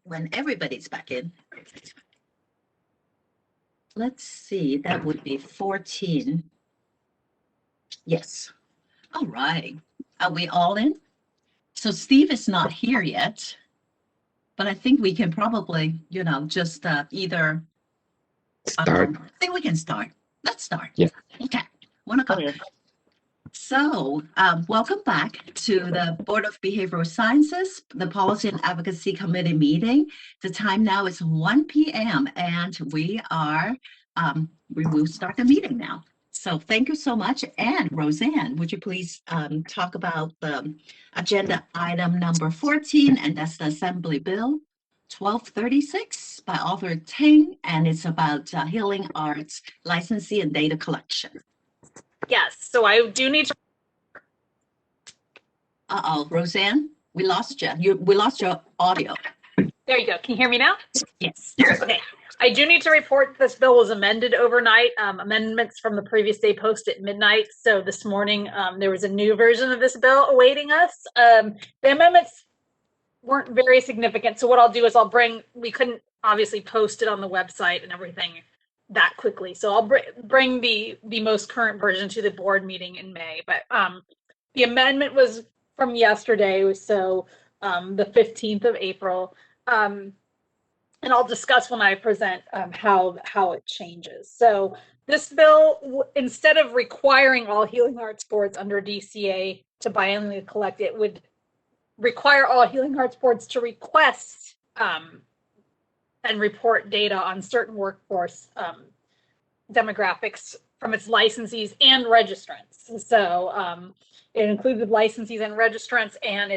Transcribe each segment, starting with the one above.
when everybody's back in. Let's see, that would be 14. Yes. All right. Are we all in? So Steve is not here yet, but I think we can probably, just either. Start. I think we can start. Let's start. Yeah. Okay. Wanna go? Okay. So, welcome back to the Board of Behavioral Sciences, the Policy and Advocacy Committee meeting. The time now is 1 p.m. and we will start the meeting now. So thank you so much. And Roseanne, would you please talk about the agenda item number 14, and that's the Assembly Bill 1236 by author Ting, and it's about healing arts licensing and data collection. Yes, so I do need to. Roseanne, we lost you. We lost your audio. There you go. Can you hear me now? Yes. Okay. I do need to report this bill was amended overnight. Amendments from the previous day posted at midnight. So this morning there was a new version of this bill awaiting us. The amendments weren't very significant. So what I'll do is we couldn't obviously post it on the website and everything that quickly. So I'll bring the most current version to the board meeting in May. But the amendment was from yesterday, so the 15th of April. And I'll discuss when I present how it changes. So this bill, instead of requiring all healing arts boards under DCA to biannually collect, it would require all healing arts boards to request and report data on certain workforce demographics from its licensees and registrants. So it included licensees and registrants, and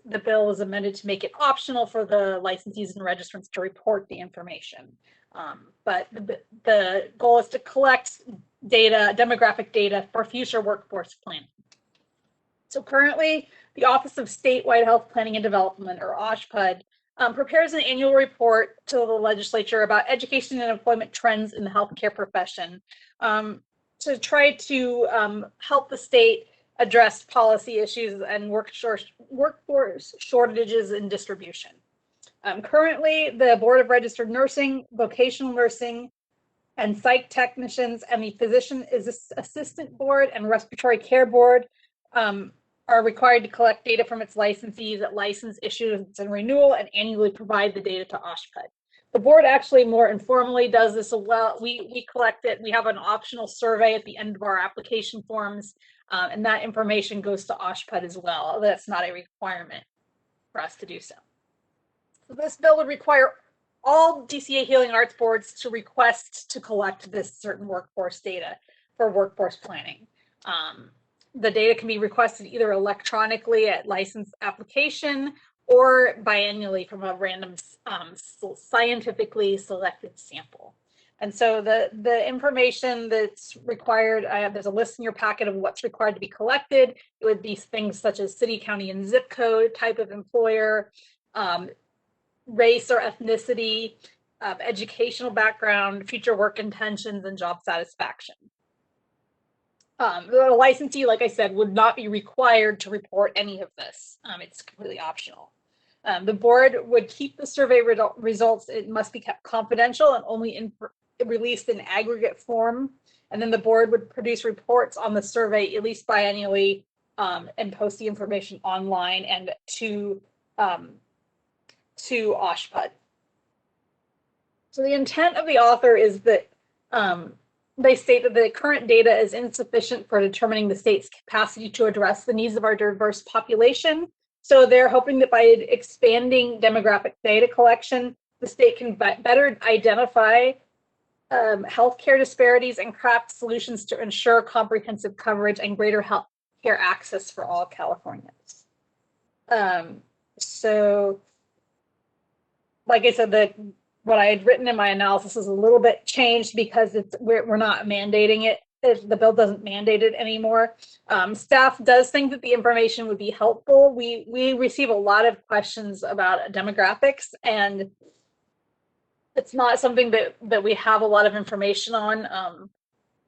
the bill is amended to make it optional for the licensees and registrants to report the information. But the goal is to collect data, demographic data for future workforce planning. So currently, the Office of Statewide Health Planning and Development, or OSHPD, prepares an annual report to the legislature about education and employment trends in the healthcare profession to try to help the state address policy issues and workforce shortages and distribution. Currently, the Board of Registered Nursing, Vocational Nursing, and Psych Technicians, and the Physician Assistant Board and Respiratory Care Board are required to collect data from its licensees at license issuance and renewal and annually provide the data to OSHPD. The board actually more informally does this as well. We collect it. We have an optional survey at the end of our application forms, and that information goes to OSHPD as well. That's not a requirement for us to do so. So this bill would require all DCA Healing Arts boards to request to collect this certain workforce data for workforce planning. The data can be requested either electronically at license application or biannually from a random scientifically selected sample. And so the information that's required, there's a list in your packet of what's required to be collected. It would be things such as city, county, and zip code, type of employer, race or ethnicity, educational background, future work intentions, and job satisfaction. The licensee, like I said, would not be required to report any of this. It's completely optional. The board would keep the survey results. It must be kept confidential and only released in aggregate form. And then the board would produce reports on the survey at least biannually and post the information online and to OSHPD. So the intent of the author is that they state that the current data is insufficient for determining the state's capacity to address the needs of our diverse population. So they're hoping that by expanding demographic data collection, the state can better identify healthcare disparities and craft solutions to ensure comprehensive coverage and greater healthcare access for all Californians. So, like I said, what I had written in my analysis is a little bit changed because we're not mandating it. The bill doesn't mandate it anymore. Staff does think that the information would be helpful. We receive a lot of questions about demographics, and it's not something that we have a lot of information on.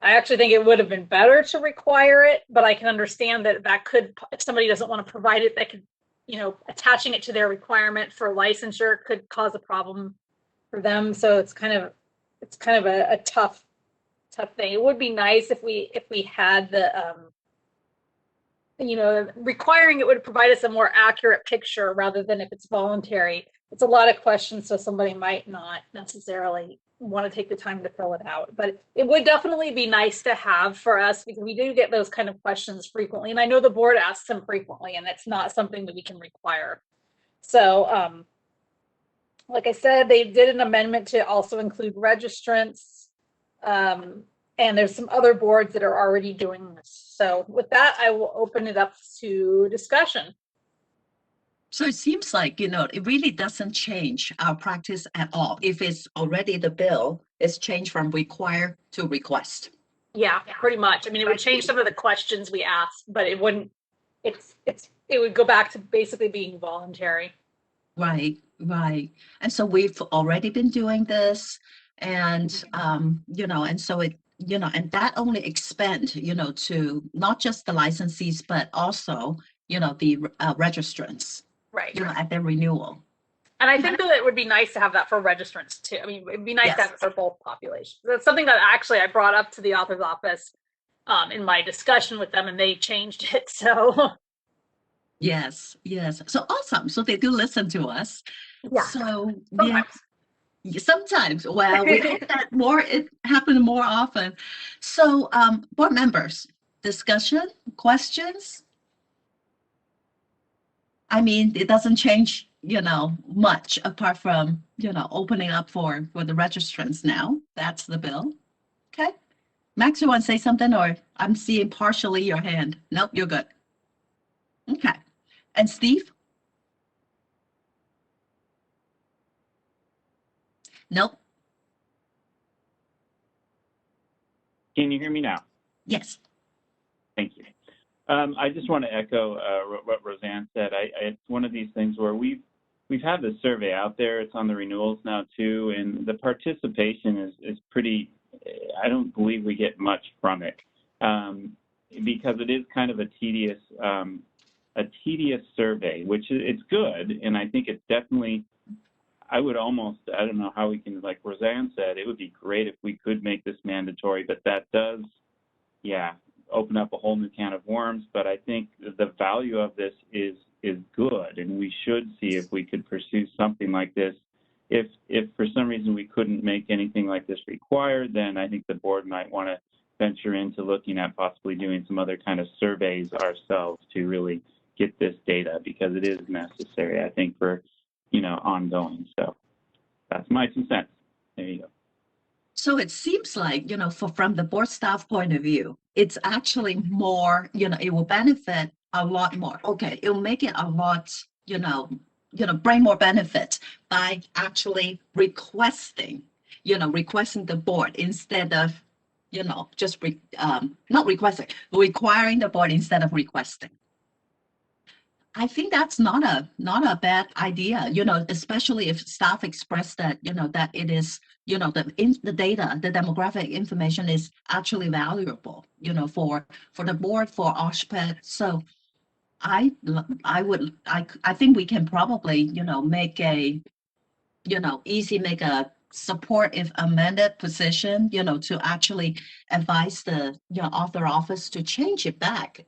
I actually think it would have been better to require it, but I can understand that could, if somebody doesn't want to provide it, that could attaching it to their requirement for licensure could cause a problem for them. So it's kind of a tough thing. It would be nice if we had the requiring it would provide us a more accurate picture rather than if it's voluntary. It's a lot of questions, so somebody might not necessarily want to take the time to fill it out. But it would definitely be nice to have for us, because we do get those kind of questions frequently. And I know the board asks them frequently, and it's not something that we can require. So, like I said, they did an amendment to also include registrants. And there's some other boards that are already doing this. So with that, I will open it up to discussion. So it seems like, it really doesn't change our practice at all. If it's already the bill, it's changed from require to request. Yeah, pretty much. I mean, it would change some of the questions we asked, but it wouldn't, it would go back to basically being voluntary. Right. And so we've already been doing this, and, and so it, and that only expand, to not just the licensees, but also, the registrants. Right. At their renewal. And I think that it would be nice to have that for registrants too. I mean, it'd be nice to have it for both populations. That's something that actually I brought up to the author's office in my discussion with them, and they changed it. So yes. So awesome. So they do listen to us. Yeah. So sometimes. Yeah. Sometimes. Well, we hope that it happen more often. So board members, discussion, questions. I mean, it doesn't change, much apart from, opening up for the registrants now. That's the bill. Okay. Max, you want to say something, or I'm seeing partially your hand? Nope, you're good. Okay. And Steve? Nope. Can you hear me now? Yes. Thank you. I just want to echo what Roseanne said. It's one of these things where we've had this survey out there. It's on the renewals now too, and the participation is pretty. I don't believe we get much from it because it is kind of a tedious survey, which it's good, and I think it's definitely. I don't know how we can, like Roseanne said, it would be great if we could make this mandatory, but that does, open up a whole new can of worms. But I think the value of this is good, and we should see if we could pursue something like this. If for some reason we couldn't make anything like this required, then I think the board might want to venture into looking at possibly doing some other kind of surveys ourselves to really get this data, because it is necessary, I think, for ongoing. So that's my 2 cents. There you go. So it seems like, from the board staff point of view, it's actually more, it will benefit a lot more. Okay, it will make it a lot, bring more benefit by actually requesting the board instead of, just not requesting, requiring the board instead of requesting. I think that's not a bad idea, especially if staff express that, that it is, the data, the demographic information is actually valuable, for the board, for OSHPD. So I think we can probably, make a support if amended position, to actually advise the author office to change it back,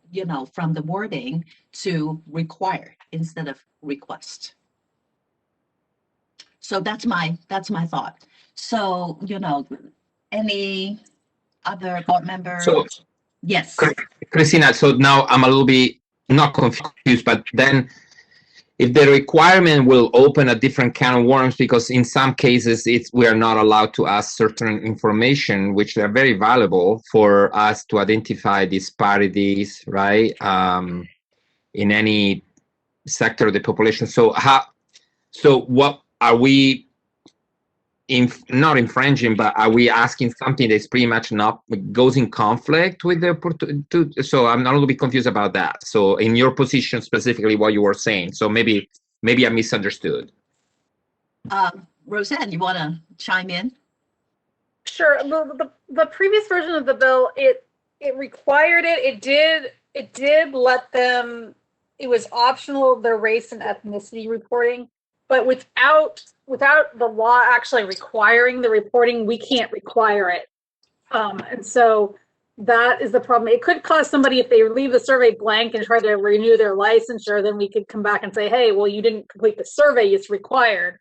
from the wording to require instead of request. So that's my thought. So, any other board member? So, yes. Christina, so now I'm a little bit not confused, but then if the requirement will open a different can of worms, because in some cases we are not allowed to ask certain information, which are very valuable for us to identify disparities, right, in any sector of the population. So what are we not infringing, but are we asking something that's pretty much not goes in conflict with the so I'm a little bit confused about that. So in your position specifically, what you were saying, so maybe I misunderstood. Roseanne, you want to chime in? Sure. The previous version of the bill, it required it. It did let them it was optional, their race and ethnicity reporting, but without the law actually requiring the reporting, we can't require it. And so that is the problem. It could cause somebody, if they leave the survey blank and try to renew their licensure, then we could come back and say, hey, well, you didn't complete the survey, it's required.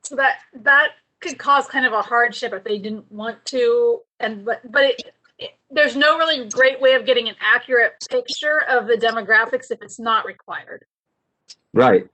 So that could cause kind of a hardship if they didn't want to. But there's no really great way of getting an accurate picture of the demographics if it's not required. Right.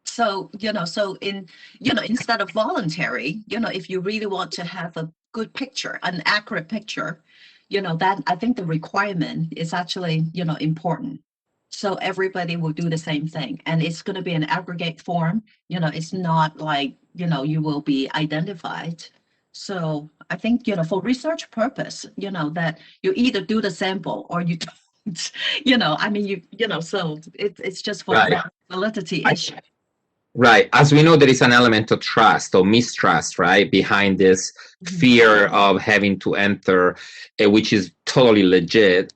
So, instead of voluntary, if you really want to have a good picture, an accurate picture, that I think the requirement is actually, important. So everybody will do the same thing, and it's going to be an aggregate form. It's not like, you will be identified. So I think, for research purpose, that you either do the sample or you don't, so it's just for Right. the validity issue. Right. As we know, there is an element of trust or mistrust, right, behind this fear of having to enter, which is totally legit,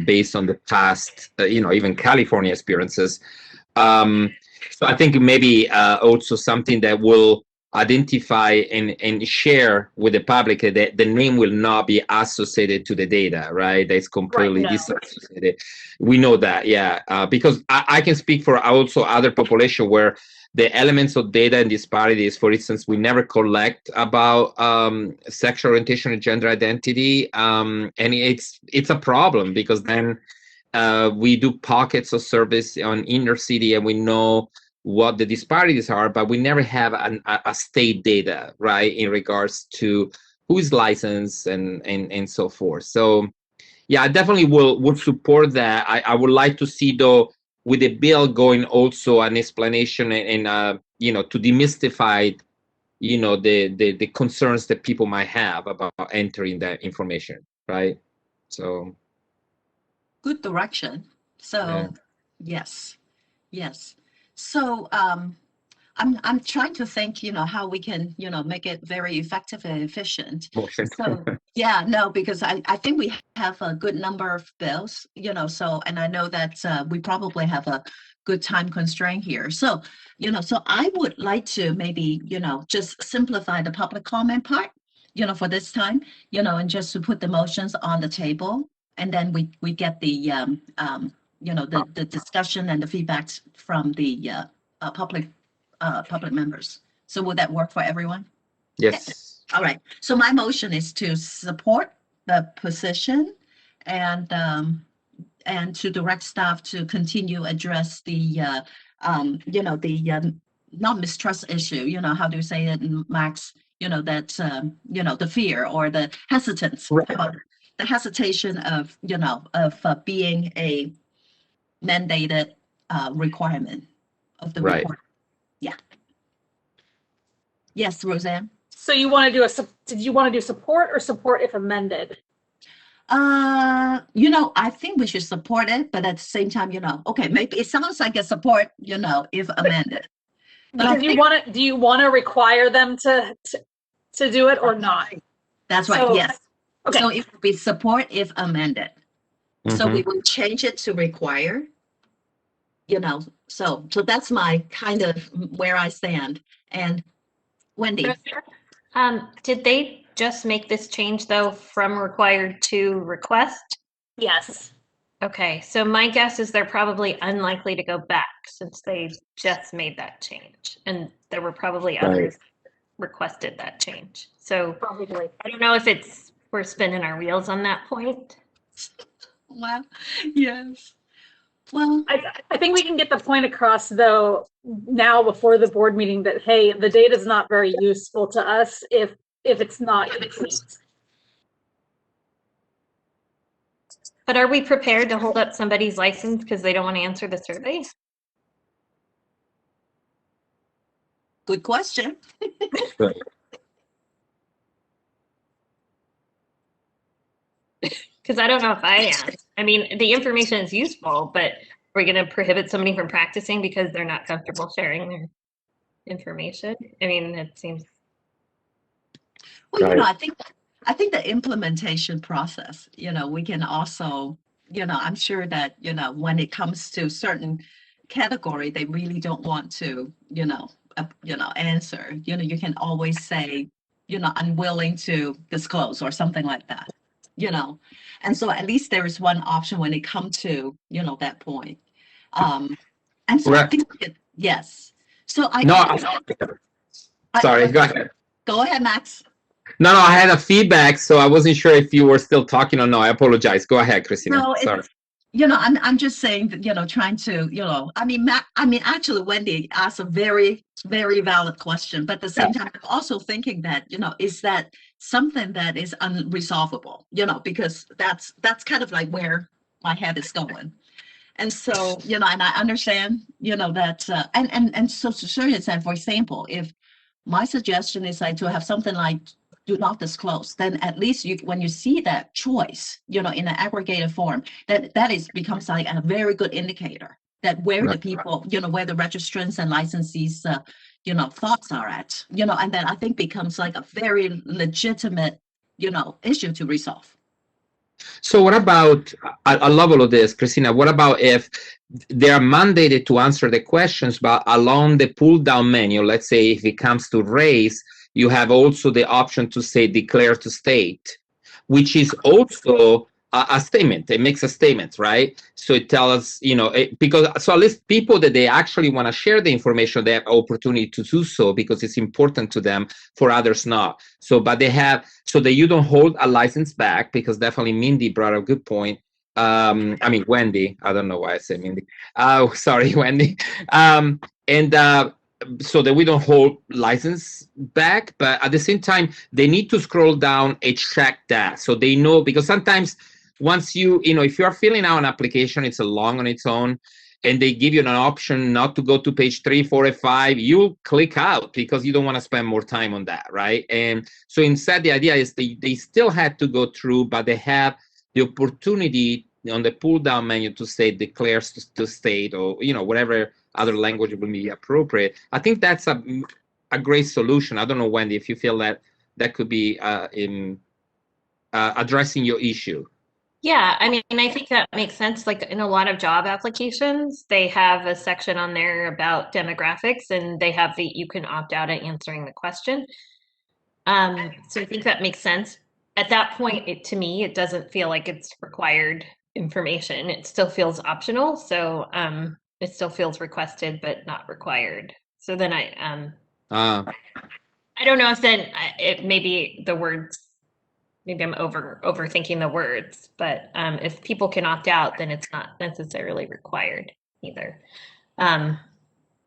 based on the past, even California experiences. So I think maybe also something that will identify and share with the public that the name will not be associated to the data, right? That's completely disassociated. We know that, yeah, because I can speak for also other population where the elements of data and disparities, for instance, we never collect about sexual orientation and gender identity, and it's a problem because then we do pockets of service on inner city and we know what the disparities are, but we never have a state data, right, in regards to who is licensed and so forth. So yeah, I definitely would support that. I would like to see, though, with the bill going also an explanation and to demystify the concerns that people might have about entering that information, right? So Good direction. So yeah. yes. So I'm trying to think, how we can, make it very effective and efficient. So yeah, no, because I think we have a good number of bills, and I know that we probably have a good time constraint here. So, so I would like to maybe, just simplify the public comment part, for this time, and just to put the motions on the table. And then we get the, the discussion and the feedbacks from the public members. So would that work for everyone? Yes. All right. So my motion is to support the position and to direct staff to continue address the not mistrust issue. How do you say it, Max? That the fear or the hesitance, right. The hesitation of being a mandated requirement of the report. Yeah. Yes, Roseanne. So you want to do did you want to do support or support if amended? I think we should support it, but at the same time, okay, maybe it sounds like a support, if amended. But do you want to require them to do it or not? That's right. So, yes. Okay. So it would be support if amended. So we will change it to require. So that's my kind of where I stand. And Wendy. Did they just make this change though from required to request? Yes. Okay, so my guess is they're probably unlikely to go back since they just made that change, and there were probably others requested that change. So probably. I don't know if we're spinning our wheels on that point. Well, yes. Well, I think we can get the point across though now before the board meeting that, hey, the data is not very useful to us if it's not complete. But are we prepared to hold up somebody's license because they don't want to answer the survey? Good question. Because I don't know if I am. I mean, the information is useful, but we're going to prohibit somebody from practicing because they're not comfortable sharing their information. I mean, it seems. Well, I think the implementation process, we can also, I'm sure that, when it comes to certain category, they really don't want to, answer. You can always say, unwilling to disclose or something like that, And so at least there is one option when it comes to, that point. And so I Right. think, yes. So No, sorry, go ahead. Go ahead, Max. No, I had a feedback, so I wasn't sure if you were still talking or no. I apologize. Go ahead, Christina. No, Sorry. I'm just saying that, trying to, actually, Wendy asked a very, very valid question, but at the same time, I'm also thinking that, is that something that is unresolvable, because that's kind of like where my head is going. And so, and I understand, that, and so Cecilia said, for example, if my suggestion is like to have something like do not disclose, then at least when you see that choice, in an aggregated form, that becomes like a very good indicator that where the people, where the registrants and licensees, thoughts are at, and then I think becomes like a very legitimate, issue to resolve. So what about, I love all of this, Christina, what about if they are mandated to answer the questions, but along the pull down menu, let's say if it comes to race, you have also the option to say declare to state, which is also a statement. It makes a statement, right? So it tells, because so at least people that they actually want to share the information, they have opportunity to do so because it's important to them, for others not. So, but they have, so that you don't hold a license back, because definitely Mindy brought a good point. Wendy, I don't know why I said Mindy. Sorry, Wendy. So that we don't hold license back, but at the same time, they need to scroll down and check that. So they know, because sometimes once if you're filling out an application, it's long on its own, and they give you an option not to go to page 3, 4, and 5, you click out because you don't want to spend more time on that, right? And so instead, the idea is they still had to go through, but they have the opportunity on the pull down menu to say declares to state, or whatever other language will be appropriate. I think that's a great solution. I don't know, Wendy, if you feel that could be in addressing your issue. Yeah, I think that makes sense. Like in a lot of job applications, they have a section on there about demographics, and they have you can opt out at answering the question. So I think that makes sense. At that point, to me, it doesn't feel like it's required information. It still feels optional. So it still feels requested, but not required. So then I don't know if then maybe the words, maybe I'm overthinking the words, but if people can opt out, then it's not necessarily required either.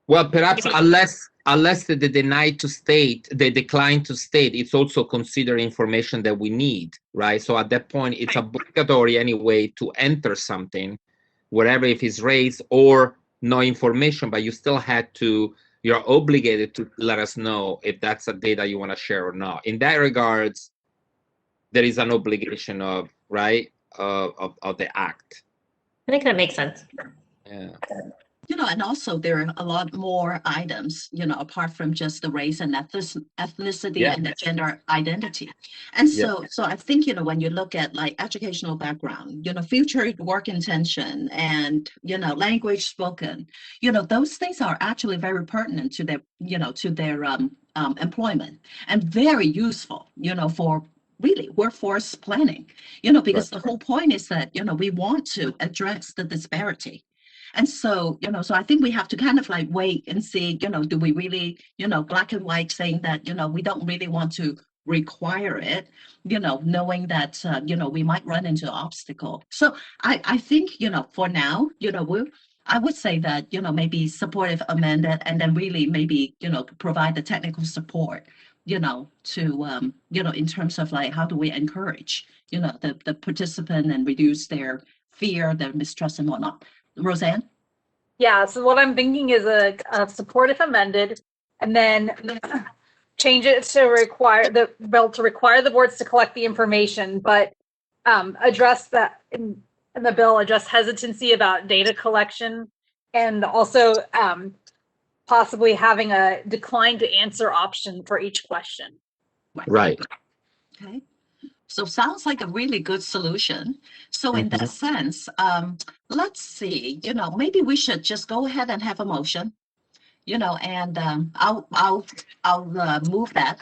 Well, perhaps unless they decline to state, it's also considered information that we need, right? So at that point, it's obligatory anyway to enter something, whatever, if it's race or no information, but you still you're obligated to let us know if that's a data you want to share or not. In that regards, there is an obligation of the act. I think that makes sense. Yeah. And also there are a lot more items, apart from just the race and ethnicity and the gender identity. And so I think, when you look at like educational background, future work intention and, language spoken, those things are actually very pertinent to their, employment, and very useful, for really workforce planning, because the whole point is that, we want to address the disparity. And so, so I think we have to kind of like wait and see, do we really, black and white saying that, we don't really want to require it, knowing that, we might run into obstacle. So I think, for now, I would say that, maybe supportive amended, and then really maybe, provide the technical support, to, in terms of like, how do we encourage, the participant and reduce their fear, their mistrust and whatnot. Roseanne? Yeah, so what I'm thinking is a support if amended, and then change it to require the boards to collect the information, but address that in the bill, address hesitancy about data collection, and also possibly having a decline to answer option for each question. Right. Okay. So sounds like a really good solution. So in that sense, let's see, maybe we should just go ahead and have a motion, and I'll move that.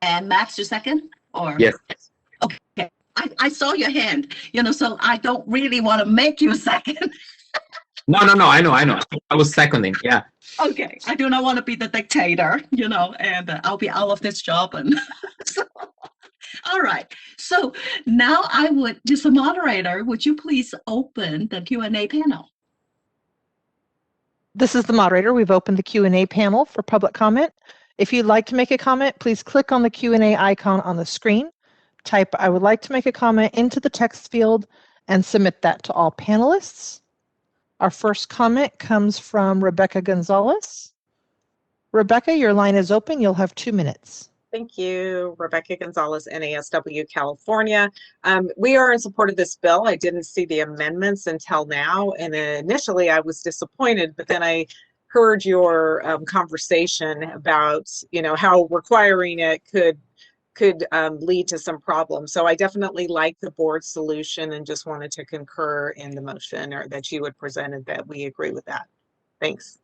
And Max, you second? Or Yes. Okay, I saw your hand, so I don't really want to make you second. No, I know. I was seconding. Yeah. Okay, I do not want to be the dictator, and I'll be out of this job. And so, all right. So now just a moderator, would you please open the Q&A panel? This is the moderator. We've opened the Q&A panel for public comment. If you'd like to make a comment, please click on the Q&A icon on the screen, type "I would like to make a comment" into the text field, and submit that to all panelists. Our first comment comes from Rebecca Gonzalez. Rebecca, your line is open. You'll have 2 minutes. Thank you. Rebecca Gonzalez, NASW, California. We are in support of this bill. I didn't see the amendments until now, and initially I was disappointed, but then I heard your conversation about, how requiring it could lead to some problems. So I definitely like the board's solution and just wanted to concur in the motion or that you had presented, that we agree with that. Thanks.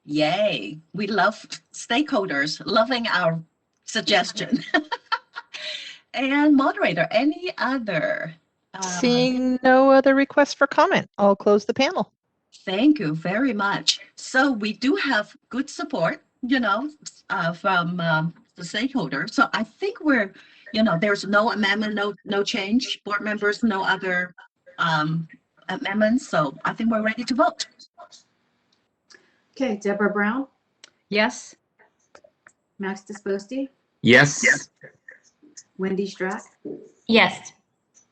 Yay. We love stakeholders loving our suggestion. And moderator, any other? Seeing no other requests for comment, I'll close the panel. Thank you very much. So we do have good support, from the stakeholders. So I think we're, there's no amendment, no change. Board members, no other amendments. So I think we're ready to vote. Okay, Deborah Brown, Yes. Max Disposti, Yes. Wendy Strack, Yes.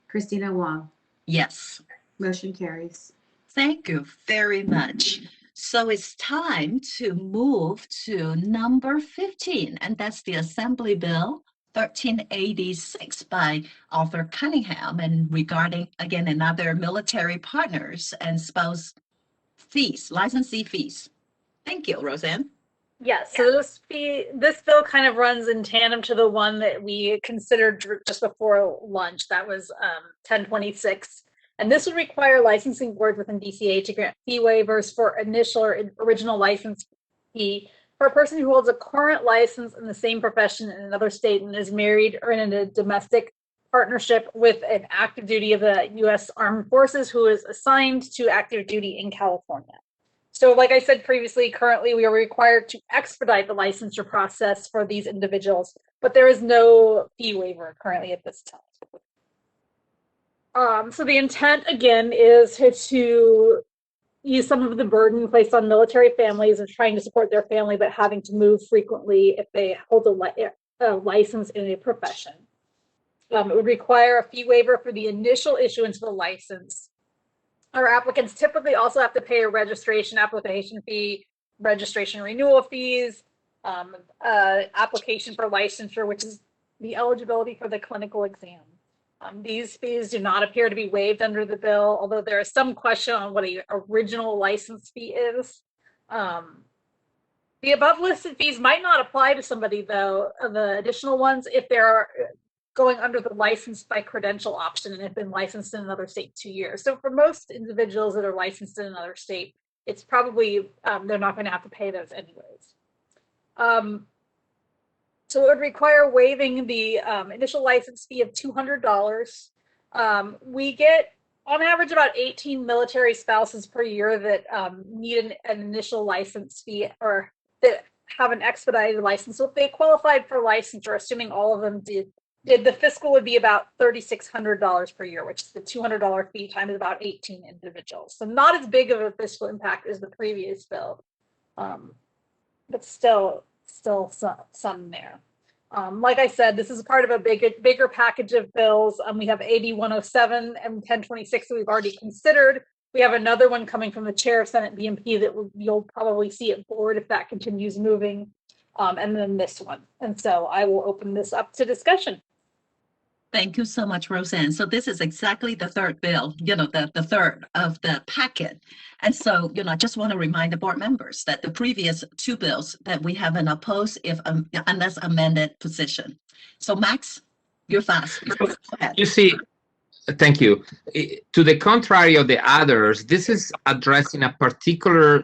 Christina Wong. Yes. Motion carries. Thank you very much. So it's time to move to number 15, and that's the Assembly Bill 1386 by Arthur Cunningham, and regarding, again, another military partners and spouse fees, licensee fees. Thank you, Roseanne. Yes, so this bill kind of runs in tandem to the one that we considered just before lunch. That was 1026. And this would require licensing boards within DCA to grant fee waivers for initial or original license fee for a person who holds a current license in the same profession in another state and is married or in a domestic partnership with an active duty of the U.S. Armed Forces who is assigned to active duty in California. So like I said previously, currently we are required to expedite the licensure process for these individuals, but there is no fee waiver currently at this time. So the intent, again, is to ease some of the burden placed on military families of trying to support their family, but having to move frequently if they hold a license in a profession. It would require a fee waiver for the initial issuance of the license. Our applicants typically also have to pay a registration application fee, registration renewal fees, application for licensure, which is the eligibility for the clinical exam. These fees do not appear to be waived under the bill, although there is some question on what an original license fee is. The above listed fees might not apply to somebody, though, the additional ones, if they're going under the license by credential option and have been licensed in another state 2 years. So for most individuals that are licensed in another state, it's probably, they're not going to have to pay those anyways. So it would require waiving the initial license fee of $200. We get, on average, about 18 military spouses per year that need an initial license fee or that have an expedited license. So if they qualified for licensure, assuming all of them did, the fiscal would be about $3,600 per year, which is the $200 fee times about 18 individuals. So not as big of a fiscal impact as the previous bill, but still some there. Like I said, this is part of a bigger package of bills. We have AB107 and 1026 that we've already considered. We have another one coming from the chair of Senate BMP that you'll probably see at board if that continues moving, and then this one. And so I will open this up to discussion. Thank you so much, Roseanne. So this is exactly the third bill, the third of the packet. And so, I just want to remind the board members that the previous two bills that we have an opposed unless amended position. So Max? You're fast. Go ahead. You see, thank you. To the contrary of the others, this is addressing a particular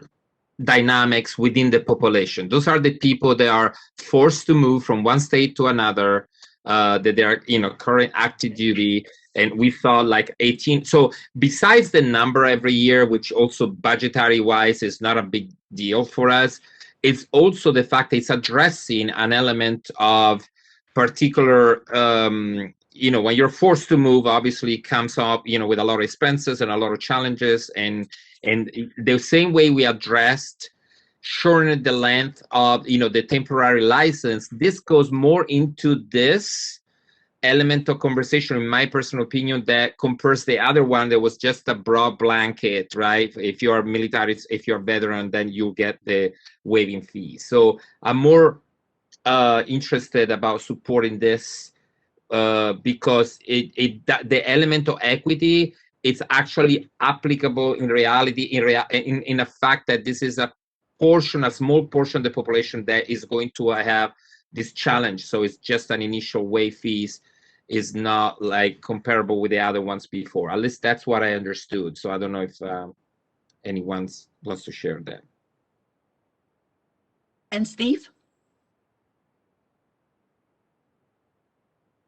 dynamics within the population. Those are the people that are forced to move from one state to another, that they are, current active duty. And we saw like 18. So besides the number every year, which also budgetary wise is not a big deal for us, it's also the fact that it's addressing an element of particular, when you're forced to move, obviously it comes up, with a lot of expenses and a lot of challenges. And the same way we addressed shortening the length of, the temporary license, this goes more into this element of conversation, in my personal opinion, that compares the other one that was just a broad blanket, right? If you're military, if you're veteran, then you get the waiving fee. So I'm more interested about supporting this because the element of equity, it's actually applicable in reality, in the fact that this is a small portion of the population that is going to have this challenge. So it's just an initial waive fees is not like comparable with the other ones before. At least that's what I understood. So I don't know if anyone wants to share that. And Steve?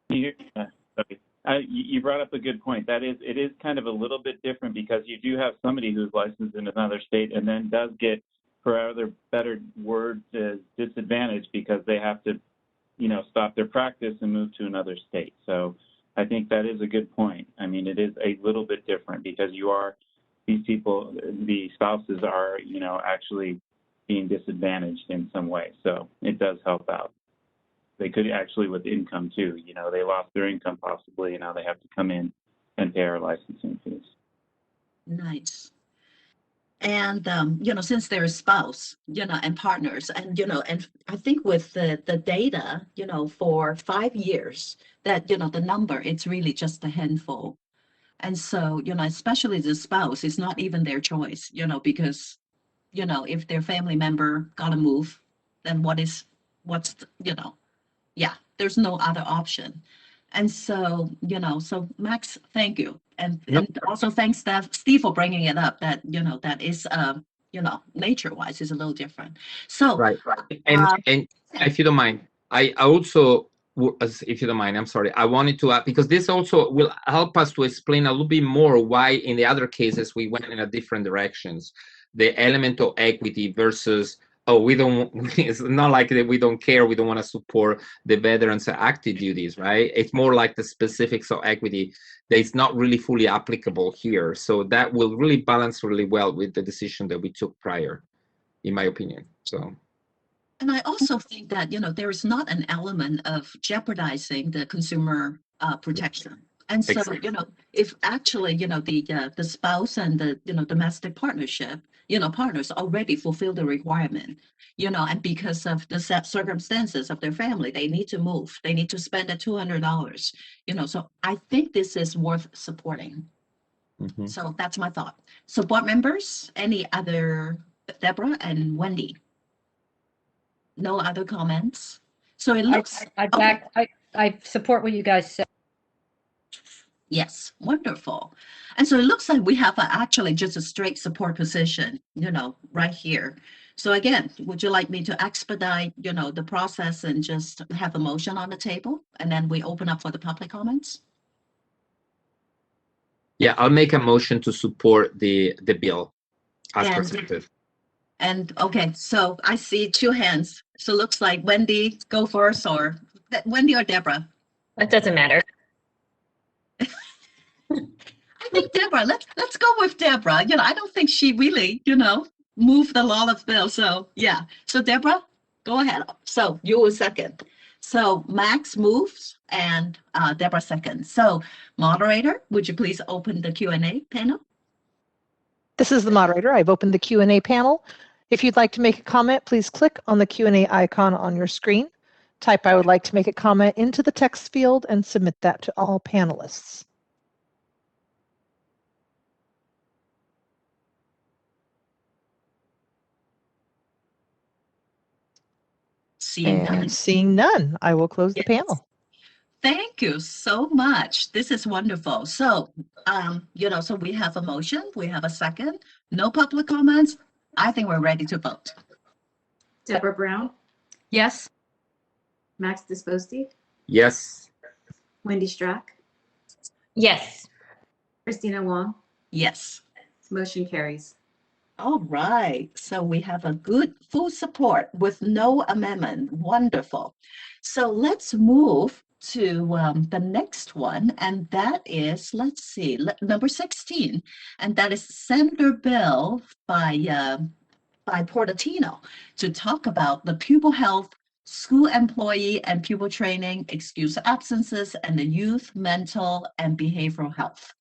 You brought up a good point. It is kind of a little bit different because you do have somebody who's licensed in another state and then does get, for other better words, disadvantaged because they have to, stop their practice and move to another state. So I think that is a good point. I mean, it is a little bit different because these people, the spouses are, actually being disadvantaged in some way. So it does help out. They could actually with income too. They lost their income possibly, and now they have to come in and pay our licensing fees. Nice. And, since they're a spouse, and partners, and, and I think with the data, for 5 years, that, the number, it's really just a handful. And so, especially the spouse, it's not even their choice, because, if their family member gotta move, then there's no other option. And so, so Max, thank you. And also thanks Steve for bringing it up that, that is, nature-wise is a little different. So. Right. And if you don't mind, I also, if you don't mind, I'm sorry, I wanted to add, because this also will help us to explain a little bit more why in the other cases we went in a different directions. The element of equity versus, it's not like that we don't care, we don't want to support the veterans' active duties, right? It's more like the specifics of equity that is not really fully applicable here. So that will really balance really well with the decision that we took prior, in my opinion. So. And I also think that, there is not an element of jeopardizing the consumer protection. And so, if actually, the spouse and the, domestic partnership, partners already fulfill the requirement, and because of the circumstances of their family, they need to move, they need to spend the $200, so I think this is worth supporting. Mm-hmm. So that's my thought. So board members, any other, Deborah and Wendy? No other comments? So it looks. I support what you guys said. Yes, wonderful. And so it looks like we have actually just a straight support position, right here. So again, would you like me to expedite, the process and just have a motion on the table? And then we open up for the public comments? Yeah, I'll make a motion to support the bill as presented. And okay, so I see 2 hands. So it looks like Wendy, go first, or Wendy or Deborah? It doesn't matter. I think Deborah, let's go with Deborah. I don't think she really, moved the law of bill. So yeah. So Deborah, go ahead. So you will second. So Max moves and Deborah seconds. So moderator, would you please open the Q&A panel? This is the moderator. I've opened the Q&A panel. If you'd like to make a comment, please click on the Q&A icon on your screen. Type "I would like to make a comment" into the text field and submit that to all panelists. Seeing none, I will close the panel. Thank you so much. This is wonderful. So, so we have a motion, we have a second, no public comments. I think we're ready to vote. Deborah Brown, Yes. Max Disposti, Yes. Wendy Strack, Yes. Christina Wong. Yes. Motion carries. All right. So we have a good full support with no amendment. Wonderful. So let's move to the next one, and that is, let's see, number 16, and that is Senator Bill by Portatino to talk about the pupil health, school employee and pupil training, excused absences, and the youth mental and behavioral health.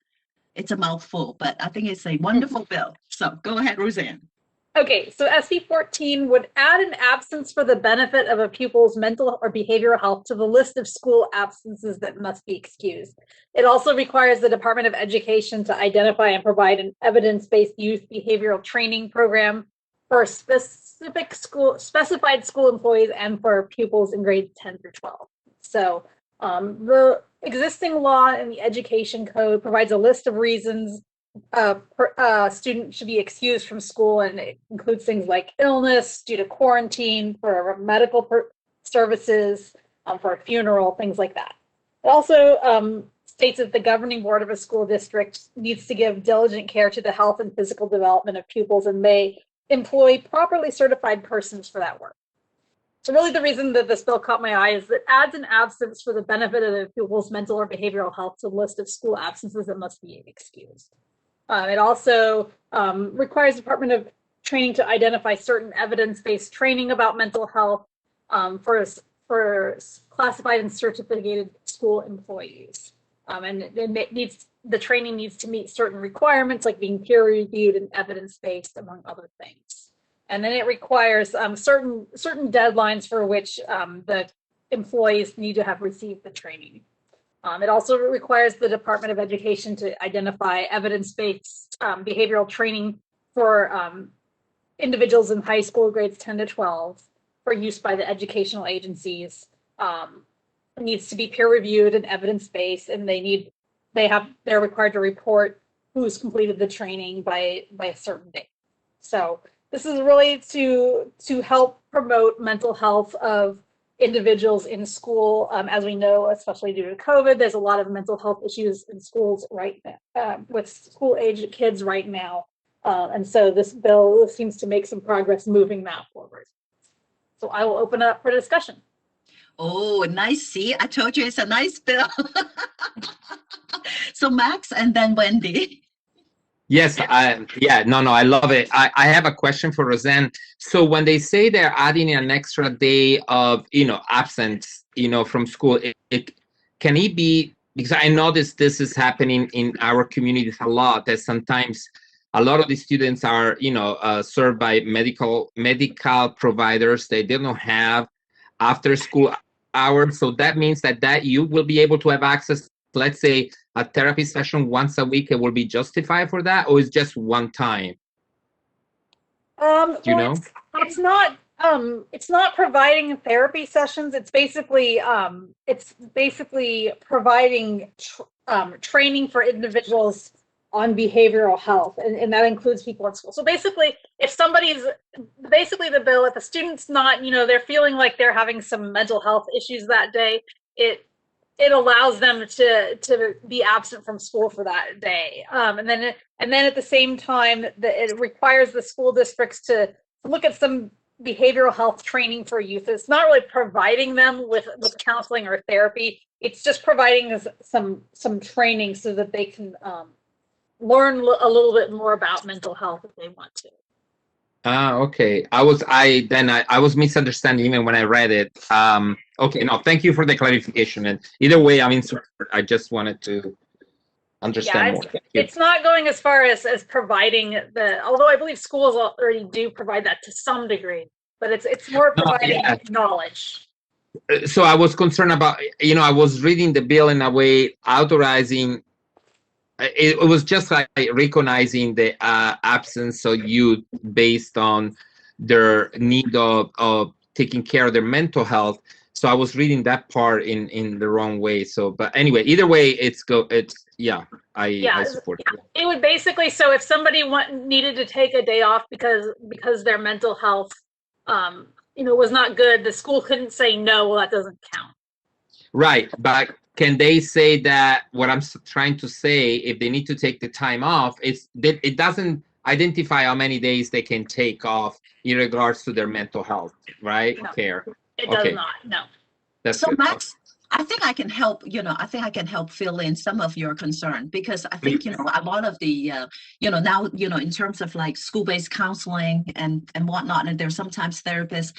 It's a mouthful, but I think it's a wonderful bill. So go ahead, Roseanne. Okay, so SB 14 would add an absence for the benefit of a pupil's mental or behavioral health to the list of school absences that must be excused. It also requires the Department of Education to identify and provide an evidence-based youth behavioral training program for specified school employees and for pupils in grades 10 through 12. So the existing law in the Education Code provides a list of reasons a student should be excused from school, and it includes things like illness, due to quarantine, for medical services, for a funeral, things like that. It also states that the governing board of a school district needs to give diligent care to the health and physical development of pupils and may employ properly certified persons for that work. So really the reason that this bill caught my eye is that it adds an absence for the benefit of the pupil's mental or behavioral health to the list of school absences that must be excused. It also requires the Department of Training to identify certain evidence-based training about mental health for classified and certificated school employees. And the training needs to meet certain requirements, like being peer-reviewed and evidence-based, among other things. And then it requires certain deadlines for which the employees need to have received the training. It also requires the Department of Education to identify evidence-based behavioral training for individuals in high school grades 10 to 12 for use by the educational agencies. It needs to be peer-reviewed and evidence-based, and they're required to report who's completed the training by a certain date. So this is really to help promote mental health of individuals in school. As we know, especially due to COVID, there's a lot of mental health issues in schools right now, with school-age kids right now. And so this bill seems to make some progress moving that forward. So I will open up for discussion. Oh, nice. See, I told you it's a nice bill. So Max and then Wendy. Yes, I love it. I have a question for Roseanne. So when they say they're adding an extra day of, absence, from school, can it be, because I noticed this is happening in our communities a lot, that sometimes a lot of the students are, served by medical providers. They don't have after school hours. So that means that you will be able to have access, let's say, a therapy session once a week. It will be justified for that, or is just one time? Do you know? It's not providing therapy sessions. It's basically providing training for individuals on behavioral health, and that includes people in school. So basically, if the bill, if a student's not, they're feeling like they're having some mental health issues that day, it allows them to be absent from school for that day. And then at the same time, it requires the school districts to look at some behavioral health training for youth. It's not really providing them with counseling or therapy. It's just providing some training so that they can learn a little bit more about mental health if they want to. Okay. I was misunderstanding even when I read it. Okay, no, thank you for the clarification. And either way, I just wanted to understand more. It's not going as far as providing although I believe schools already do provide that to some degree, but it's more providing knowledge. So I was concerned about, I was reading the bill in a way authorizing. It was just like recognizing the absence of youth based on their need of taking care of their mental health. So I was reading that part in the wrong way. So, but anyway, either way, yeah, I support it. It would basically, so if somebody needed to take a day off because their mental health, was not good, the school couldn't say no. Well, that doesn't count. Right, but can they say that what I'm trying to say, if they need to take the time off, it doesn't identify how many days they can take off in regards to their mental health, right? No, Care. It Okay. does not. No. That's So good. Max, I think I can help, I think I can help fill in some of your concern, because I think, a lot of the, now, in terms of like school-based counseling and whatnot, and there's sometimes therapists,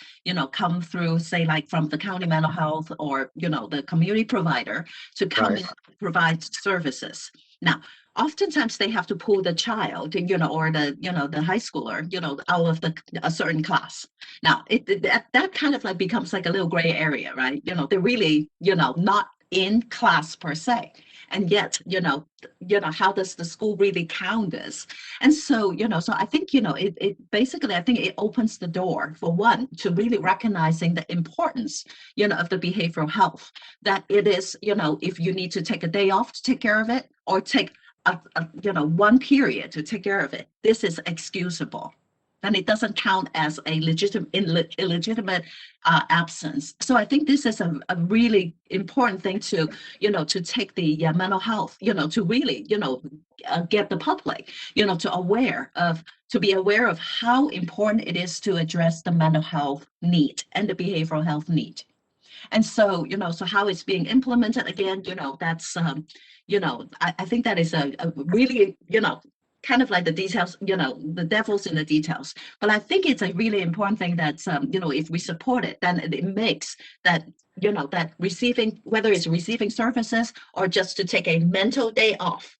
come through, say like from the county mental health or, the community provider to come Right. in and provide services. Now, oftentimes they have to pull the child, or the high schooler, out of a certain class. Now, that kind of like becomes like a little gray area, right? They're really, not in class per se. And yet, how does the school really count this? And so, so I think, it basically, I think it opens the door for one to really recognizing the importance, of the behavioral health, that it is, if you need to take a day off to take care of it, or take one period to take care of it, this is excusable. Then it doesn't count as a illegitimate absence. So I think this is a really important thing to, to take the mental health, to really, get the public, to be aware of how important it is to address the mental health need and the behavioral health need. And so, so how it's being implemented again, that's, I think that is a really, kind of like the details, the devil's in the details. But I think it's a really important thing that, if we support it, then it makes that, that receiving, whether it's receiving services or just to take a mental day off,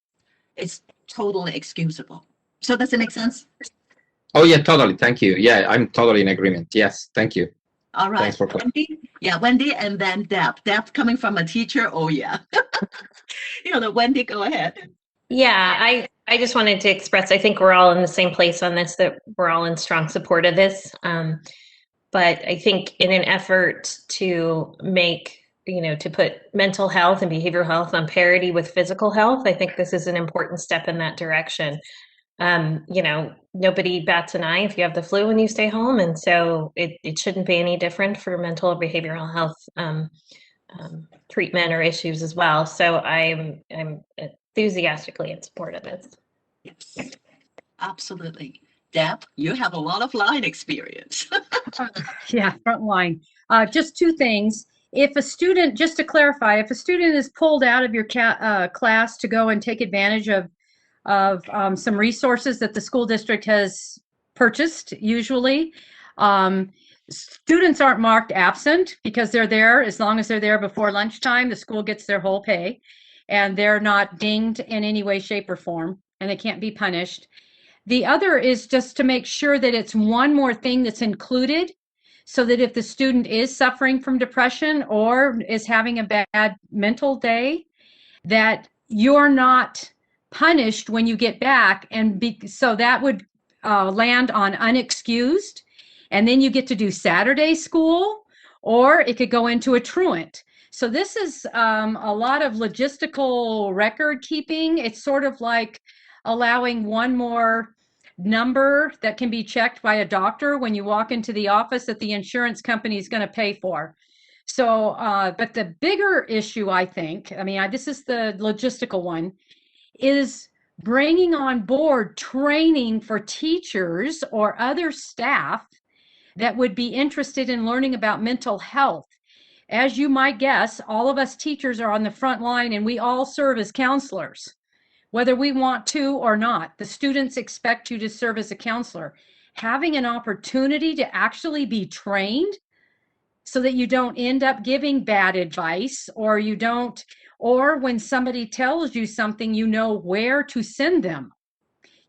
it's totally excusable. So does it make sense? Oh yeah, totally. Thank you. Yeah, I'm totally in agreement. Yes, thank you. All right. Thanks for Wendy? Yeah, Wendy, and then Deb. Deb coming from a teacher. Oh yeah. Wendy, go ahead. Yeah, I just wanted to express, I think we're all in the same place on this, that we're all in strong support of this. But I think in an effort to make, to put mental health and behavioral health on parity with physical health, I think this is an important step in that direction. Nobody bats an eye if you have the flu and you stay home. And so it shouldn't be any different for mental or behavioral health treatment or issues as well. So I'm enthusiastically in support of this. Yes, absolutely. Deb, you have a lot of line experience. Yeah, front line. Just two things. If a student, just to clarify, if a student is pulled out of your class to go and take advantage of some resources that the school district has purchased, usually, students aren't marked absent because they're there. As long as they're there before lunchtime, the school gets their whole pay, and they're not dinged in any way, shape, or form, and they can't be punished. The other is just to make sure that it's one more thing that's included, so that if the student is suffering from depression or is having a bad mental day, that you're not punished when you get back. And so that would land on unexcused, and then you get to do Saturday school, or it could go into a truant. So this is a lot of logistical record keeping. It's sort of like allowing one more number that can be checked by a doctor when you walk into the office that the insurance company is going to pay for. So, but the bigger issue, I think, this is the logistical one, is bringing on board training for teachers or other staff that would be interested in learning about mental health. As you might guess, all of us teachers are on the front line, and we all serve as counselors, whether we want to or not. The students expect you to serve as a counselor. Having an opportunity to actually be trained so that you don't end up giving bad advice, or when somebody tells you something, you know where to send them.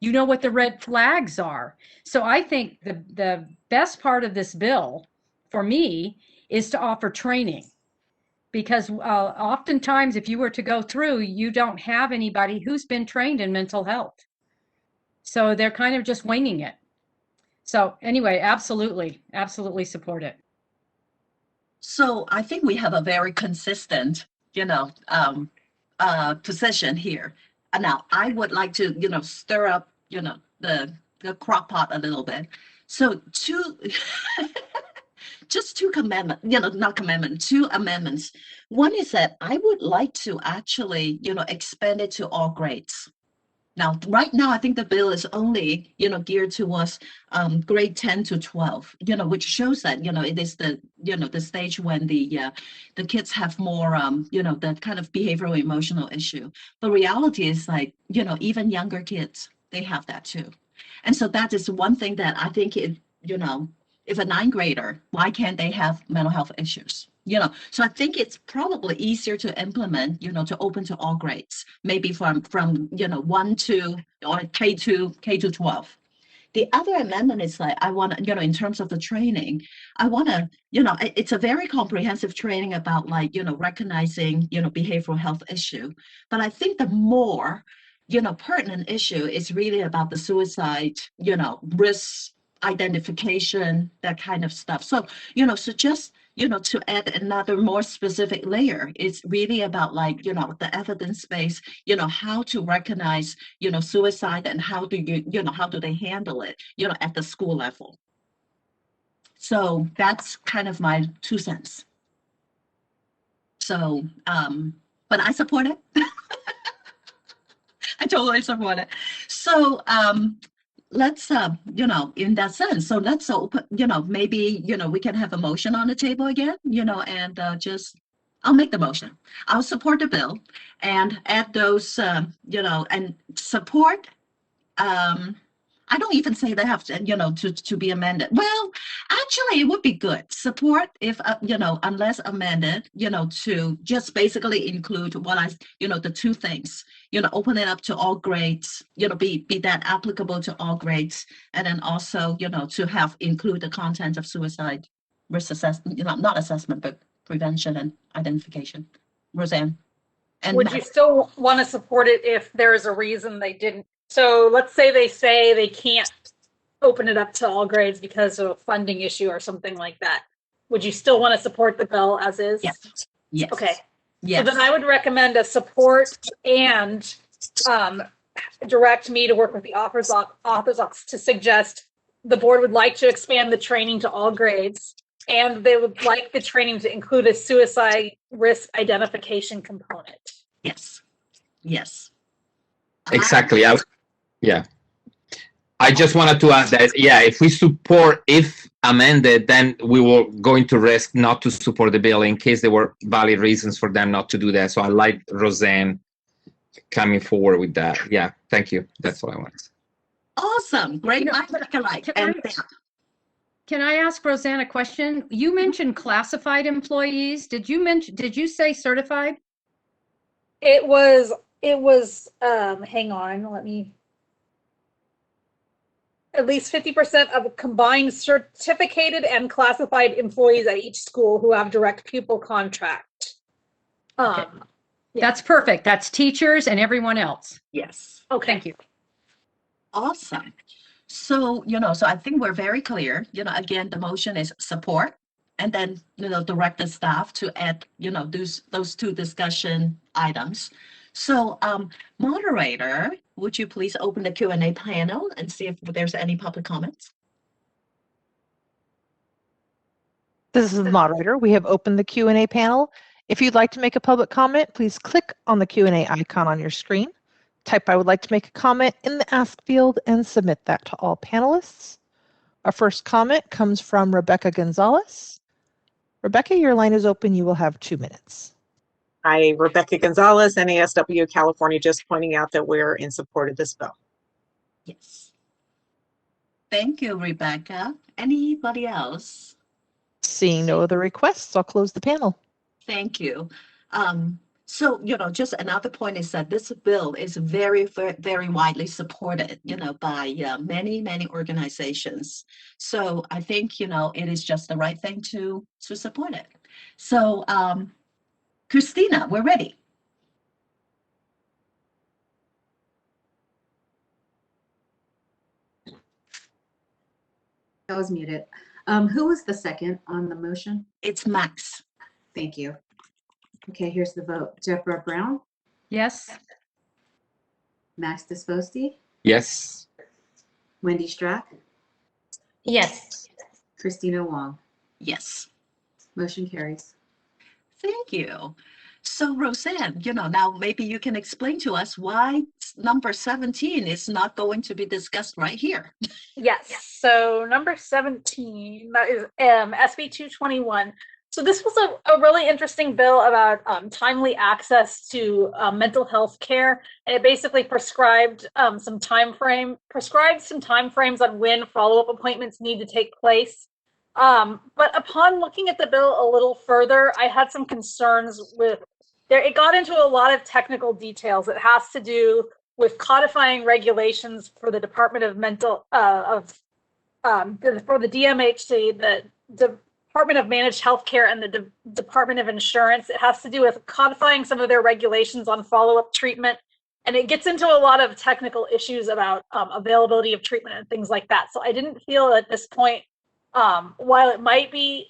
You know what the red flags are. So I think the best part of this bill for me is to offer training, because oftentimes if you were to go through, you don't have anybody who's been trained in mental health. So they're kind of just winging it. So anyway, absolutely support it. So I think we have a very consistent, position here. And now I would like to, stir up, the crock pot a little bit. So just two commandment, not commandment, two amendments. One is that I would like to actually, expand it to all grades. Now, right now, I think the bill is only, geared towards grade 10 to 12, which shows that, it is the stage when the kids have more, the kind of behavioral emotional issue. The reality is like, even younger kids, they have that too. And so that is one thing that I think if a ninth grader, why can't they have mental health issues? So I think it's probably easier to implement, to open to all grades, maybe from 1 to or K to 12. The other amendment is like, I want to, in terms of the training, I want to, it's a very comprehensive training about like, recognizing, behavioral health issue. But I think the more, pertinent issue is really about the suicide, risk identification, that kind of stuff. So, so just, to add another more specific layer, it's really about like, the evidence base, how to recognize, suicide and how do how do they handle it, at the school level. So that's kind of my 2 cents. So, but I support it. I totally support it. So, let's in that sense, so let's open, maybe we can have a motion on the table again, and just I'll make the motion. I'll support the bill and add those and support. I don't even say they have to to be amended. Well, actually it would be good support if unless amended, to just basically include what the two things, open it up to all grades, be that applicable to all grades, and then also to have include the content of suicide risk assessment, not assessment but prevention and identification. Roseanne. And Would you still want to support it if there is a reason they didn't? So let's say they can't open it up to all grades because of a funding issue or something like that. Would you still want to support the bill as is? Yes. Yes. Okay. Yes. So then I would recommend a support and direct me to work with the author's office to suggest the board would like to expand the training to all grades, and they would like the training to include a suicide risk identification component. Yes. Yes. Exactly. Yeah. I just wanted to add that, yeah, if we support, if amended, then we were going to risk not to support the bill in case there were valid reasons for them not to do that. So I like Roseanne coming forward with that. Yeah, thank you. That's what I want. Awesome. Great. Can I ask Roseanne a question? You mentioned classified employees. Did you say certified? It was hang on, let me, at least 50% of combined certificated and classified employees at each school who have direct pupil contract. Okay. Yeah. That's perfect. That's teachers and everyone else. Yes. Okay. Thank you. Awesome. So, so I think we're very clear, again, the motion is support, and then, direct the staff to add, those two discussion items. So, moderator, would you please open the Q&A panel and see if there's any public comments? This is the moderator. We have opened the Q&A panel. If you'd like to make a public comment, please click on the Q&A icon on your screen. Type "I would like to make a comment" in the ask field and submit that to all panelists. Our first comment comes from Rebecca Gonzalez. Rebecca, your line is open. You will have 2 minutes. Hi, Rebecca Gonzalez, NASW California, just pointing out that we're in support of this bill. Yes. Thank you, Rebecca. Anybody else? Seeing no other requests, I'll close the panel. Thank you. So, just another point is that this bill is very, very, very widely supported, by many, many organizations. So I think, it is just the right thing to support it. So, Christina, we're ready. I was muted. Who was the second on the motion? It's Max. Thank you. Okay, here's the vote. Deborah Brown, Yes. Max Disposti, Yes. Wendy Strack, Yes. Christina Wong. Yes. Motion carries. Thank you. So Roseanne, now maybe you can explain to us why number 17 is not going to be discussed right here. Yes, so number 17, that is SB 221. So this was a really interesting bill about timely access to mental health care. And it basically prescribed some time frames on when follow-up appointments need to take place. But upon looking at the bill a little further, I had some concerns with there. It got into a lot of technical details. It has to do with codifying regulations for the Department of for the DMHC, the Department of Managed Healthcare, and the Department of Insurance. It has to do with codifying some of their regulations on follow-up treatment. And it gets into a lot of technical issues about availability of treatment and things like that. So I didn't feel at this point, while it might be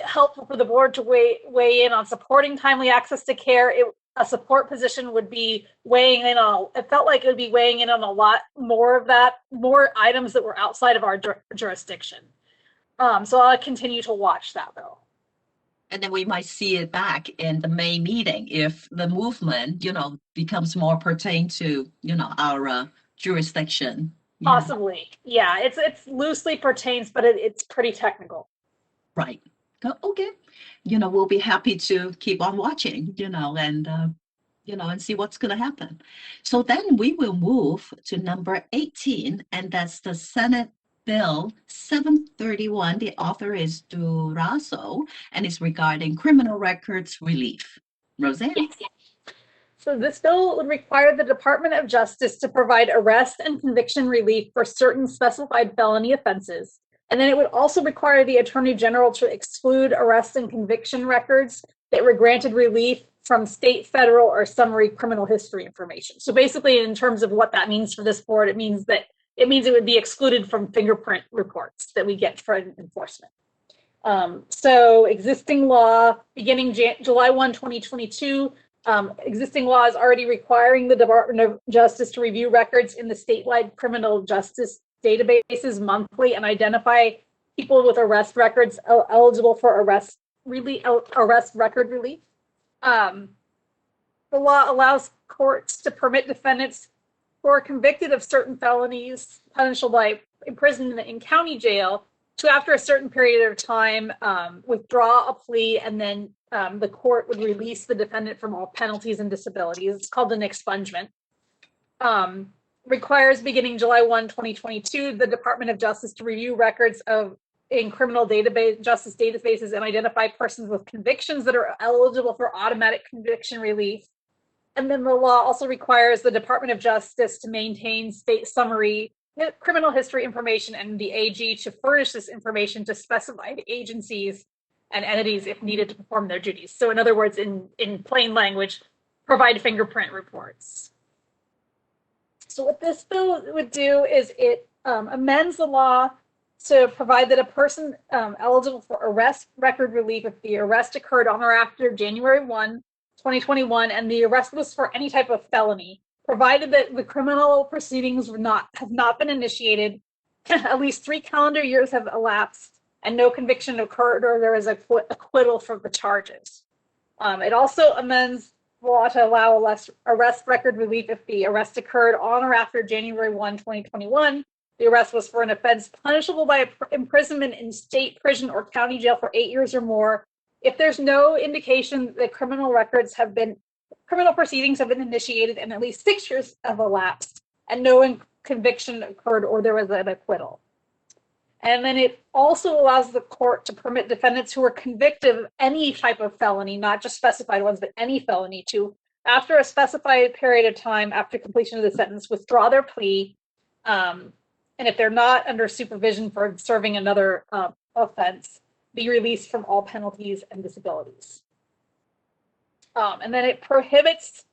helpful for the board to weigh in on supporting timely access to care, a support position would be weighing in on, it felt like it would be weighing in on a lot more of that, more items that were outside of our jurisdiction. So I'll continue to watch that bill. And then we might see it back in the May meeting if the movement, becomes more pertain to, our jurisdiction. Yeah. Possibly. Yeah, it's loosely pertains, but it's pretty technical. Right. Okay. We'll be happy to keep on watching, and see what's going to happen. So then we will move to number 18, and that's the Senate Bill 731. The author is Durazo, and it's regarding criminal records relief. Roseanne? Yes. So this bill would require the Department of Justice to provide arrest and conviction relief for certain specified felony offenses. And then it would also require the Attorney General to exclude arrest and conviction records that were granted relief from state, federal, or summary criminal history information. So basically, in terms of what that means for this board, it means it would be excluded from fingerprint reports that we get for enforcement. So existing law beginning July 1, 2022, existing law is already requiring the Department of Justice to review records in the statewide criminal justice databases monthly and identify people with arrest records eligible for arrest record relief. The law allows courts to permit defendants who are convicted of certain felonies punishable by imprisonment in county jail to, after a certain period of time, withdraw a plea, and then the court would release the defendant from all penalties and disabilities. It's called an expungement. Requires beginning July 1, 2022, the Department of Justice to review records in criminal justice databases and identify persons with convictions that are eligible for automatic conviction relief. And then the law also requires the Department of Justice to maintain state summary criminal history information and the AG to furnish this information to specified agencies and entities if needed to perform their duties. So in other words, in plain language, provide fingerprint reports. So what this bill would do is it amends the law to provide that a person eligible for arrest record relief if the arrest occurred on or after January 1, 2021, and the arrest was for any type of felony, provided that the criminal proceedings have not been initiated, at least 3 calendar years have elapsed, and no conviction occurred or there is acquittal for the charges. It also amends law to allow arrest record relief if the arrest occurred on or after January 1, 2021. The arrest was for an offense punishable by imprisonment in state prison or county jail for 8 years or more. If there's no indication that criminal proceedings have been initiated and at least 6 years have elapsed and no conviction occurred or there was an acquittal. And then it also allows the court to permit defendants who are convicted of any type of felony, not just specified ones, but any felony, to, after a specified period of time after completion of the sentence, withdraw their plea. And if they're not under supervision for serving another offense, be released from all penalties and disabilities. And then it prohibits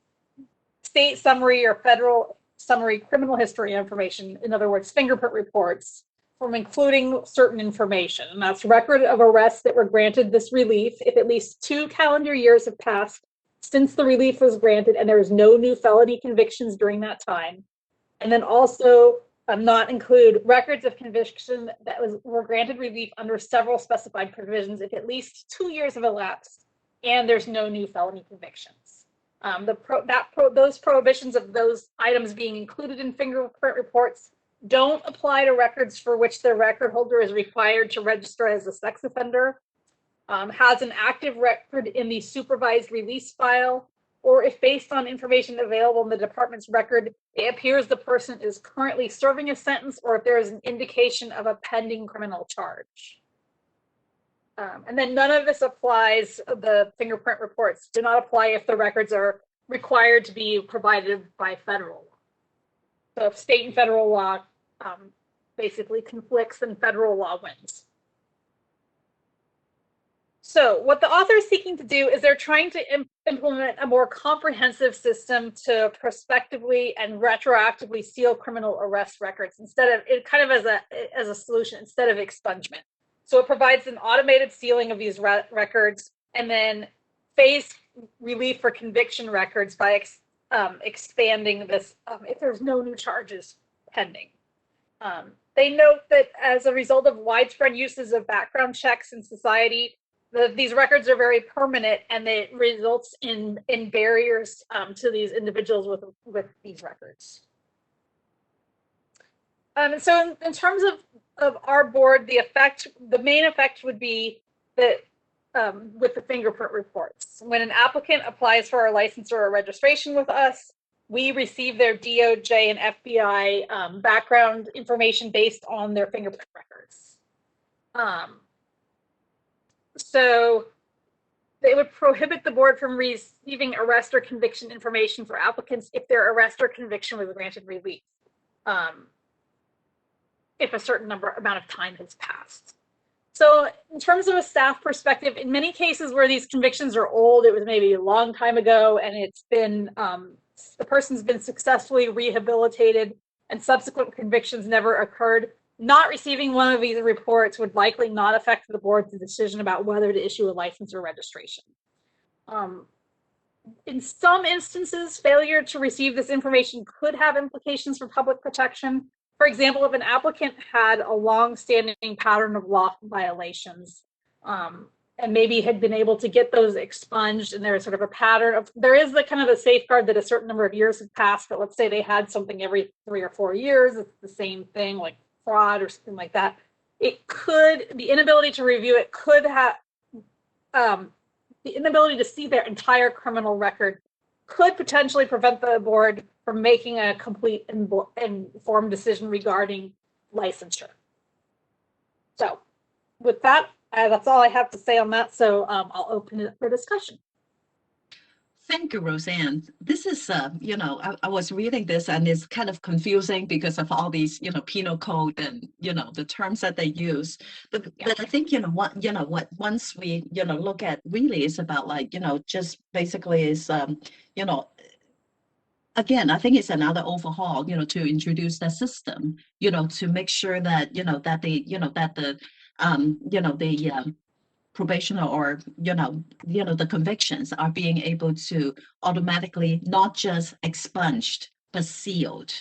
state summary or federal summary criminal history information, in other words, fingerprint reports, from including certain information, and that's record of arrests that were granted this relief if at least 2 calendar years have passed since the relief was granted and there is no new felony convictions during that time. And then also not include records of conviction that were granted relief under several specified provisions if at least 2 years have elapsed and there's no new felony convictions. Those prohibitions of those items being included in fingerprint reports don't apply to records for which the record holder is required to register as a sex offender, has an active record in the supervised release file, or if based on information available in the department's record, it appears the person is currently serving a sentence, or if there is an indication of a pending criminal charge. And then none of this applies, the fingerprint reports do not apply if the records are required to be provided by federal law. So if state and federal law basically conflicts, then federal law wins. So what the author is seeking to do is they're trying to implement a more comprehensive system to prospectively and retroactively seal criminal arrest records instead of it kind of as a solution instead of expungement. So it provides an automated sealing of these records and then phase relief for conviction records by expanding this if there's no new charges pending. They note that as a result of widespread uses of background checks in society, these records are very permanent, and it results in barriers to these individuals with these records. So in terms of our board, the main effect would be that with the fingerprint reports. When an applicant applies for a license or a registration with us, we receive their DOJ and FBI background information based on their fingerprint records. So they would prohibit the board from receiving arrest or conviction information for applicants if their arrest or conviction was granted relief, if a certain amount of time has passed. So in terms of a staff perspective, in many cases where these convictions are old, it was maybe a long time ago, and it's been the person's been successfully rehabilitated and subsequent convictions never occurred, not receiving one of these reports would likely not affect the board's decision about whether to issue a license or registration. In some instances, failure to receive this information could have implications for public protection. For example, if an applicant had a long-standing pattern of law violations, and maybe had been able to get those expunged, and there's sort of a pattern of, there is the kind of a safeguard that a certain number of years have passed, but let's say they had something every 3 or 4 years, it's the same thing, like fraud or something like that. It could, the inability to review it could have, the inability to see their entire criminal record could potentially prevent the board from making a complete informed decision regarding licensure. So with that, that's all I have to say on that. So I'll open it up for discussion. Thank you, Roseanne. This is, I was reading this and it's kind of confusing because of all these, penal code and, the terms that they use. But I think, once we, look at really is about like, just basically is, again, I think it's another overhaul, to introduce the system, to make sure that, that the probation or, the convictions are being able to automatically not just expunged, but sealed.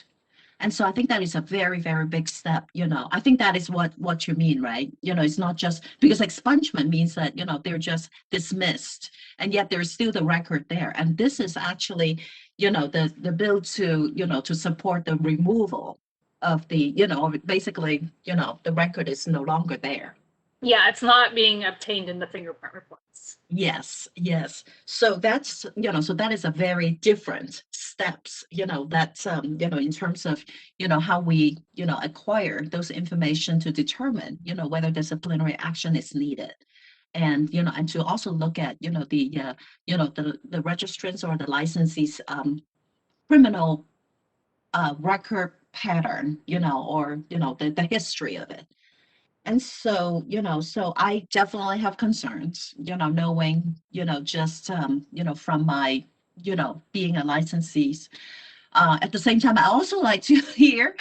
And so I think that is a very, very big step, I think that is what you mean, right? It's not just because expungement means that, they're just dismissed and yet there's still the record there. And this is actually, the bill to, to support the removal of the, basically, the record is no longer there. Yeah, it's not being obtained in the fingerprint reports. Yes. So that's, so that is a very different steps, that's, in terms of, how we, acquire those information to determine, whether disciplinary action is needed. And, and to also look at, the registrants or the licensees, criminal record pattern, or, the history of it. And so, so I definitely have concerns, knowing, just, from my, being a licensee. At the same time, I also like to hear,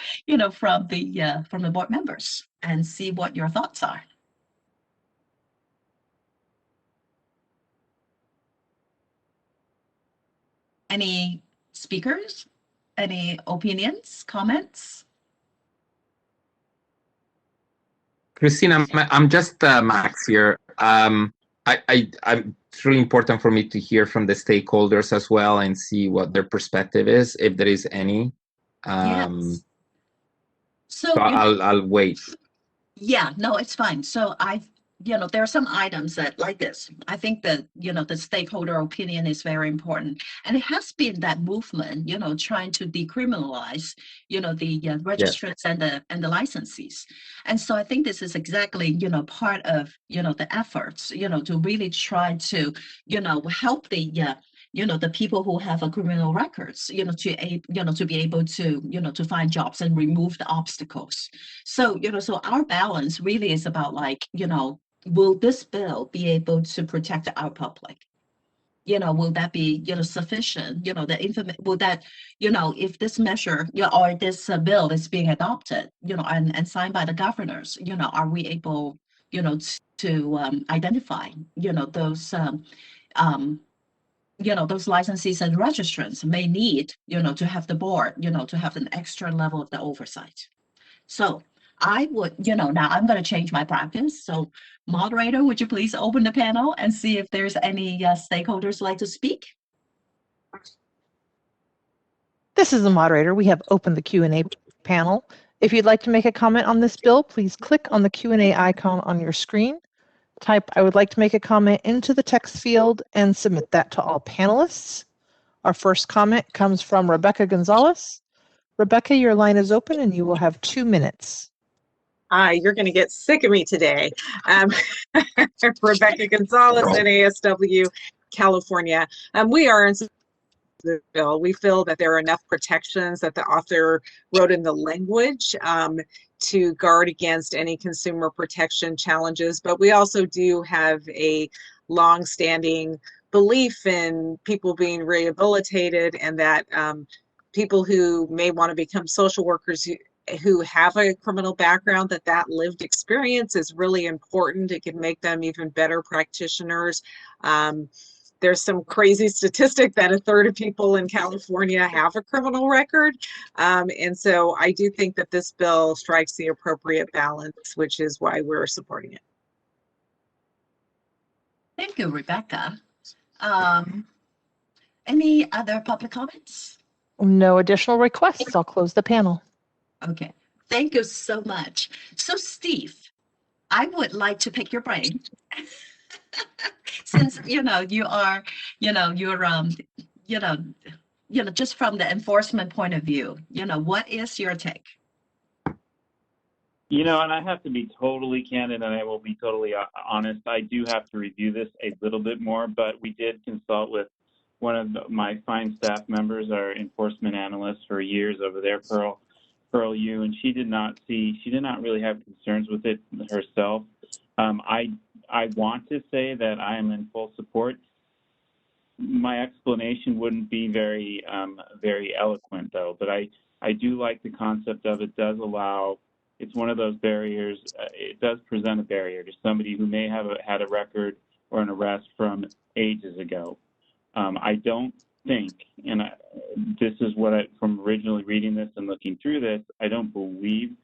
from the board members and see what your thoughts are. Any speakers? Any opinions, comments? Christina, I'm just Max here. It's really important for me to hear from the stakeholders as well and see what their perspective is, if there is any. Yes. So I'll wait. Yeah, no, it's fine. So there are some items that like this. I think that, the stakeholder opinion is very important. And it has been that movement, trying to decriminalize, the registrants and the licensees. And so I think this is exactly, part of, the efforts, to really try to, help the people who have a criminal records, to be able to find jobs and remove the obstacles. So, so our balance really is about will this bill be able to protect our public? Will that be, sufficient? Will that, if this measure, or this bill is being adopted, and signed by the governors, are we able, to identify, those, those licensees and registrants may need, to have the board, to have an extra level of the oversight. So I would, now I'm going to change my practice. So moderator, would you please open the panel and see if there's any stakeholders like to speak? This is the moderator. We have opened the Q&A panel. If you'd like to make a comment on this bill, please click on the Q&A icon on your screen. Type, I would like to make a comment into the text field and submit that to all panelists. Our first comment comes from Rebecca Gonzalez. Rebecca, your line is open and you will have 2 minutes. You're going to get sick of me today. Rebecca Gonzalez, NASW, California. We are in the bill. We feel that there are enough protections that the author wrote in the language to guard against any consumer protection challenges, but we also do have a long-standing belief in people being rehabilitated, and that people who may want to become social workers who have a criminal background, that lived experience is really important. It can make them even better practitioners. There's some crazy statistic that 1/3 of people in California have a criminal record. And so I do think that this bill strikes the appropriate balance, which is why we're supporting it. Thank you, Rebecca. Any other public comments? No additional requests. I'll close the panel. Okay, thank you so much. So Steve, I would like to pick your brain. Since you are, you're just from the enforcement point of view, what is your take? And I have to be totally candid, and I will be totally honest. I do have to review this a little bit more, but we did consult with one of my fine staff members, our enforcement analyst for years over there, Pearl Yu, and she did not really have concerns with it herself. I want to say that I am in full support. My explanation wouldn't be very eloquent, though, but I do like the concept of it does allow, it's one of those barriers, it does present a barrier to somebody who may have had a record or an arrest from ages ago. I don't think, and this is what from originally reading this and looking through this, I don't believe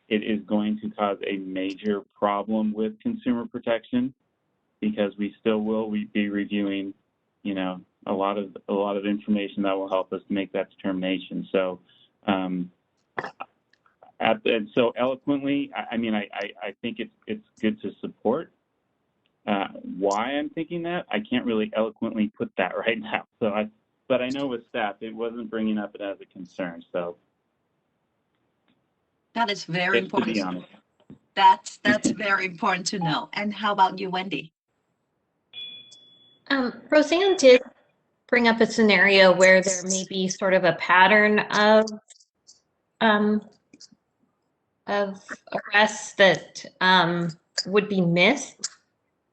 it is going to cause a major problem with consumer protection, because we still will be reviewing, a lot of information that will help us make that determination. So, so eloquently, I think it's good to support. Why I'm thinking that, I can't really eloquently put that right now. So but I know with staff, it wasn't bringing up it as a concern. So. That is very important. To be honest. That's very important to know. And how about you, Wendy? Roseanne did bring up a scenario where there may be sort of a pattern of arrests that would be missed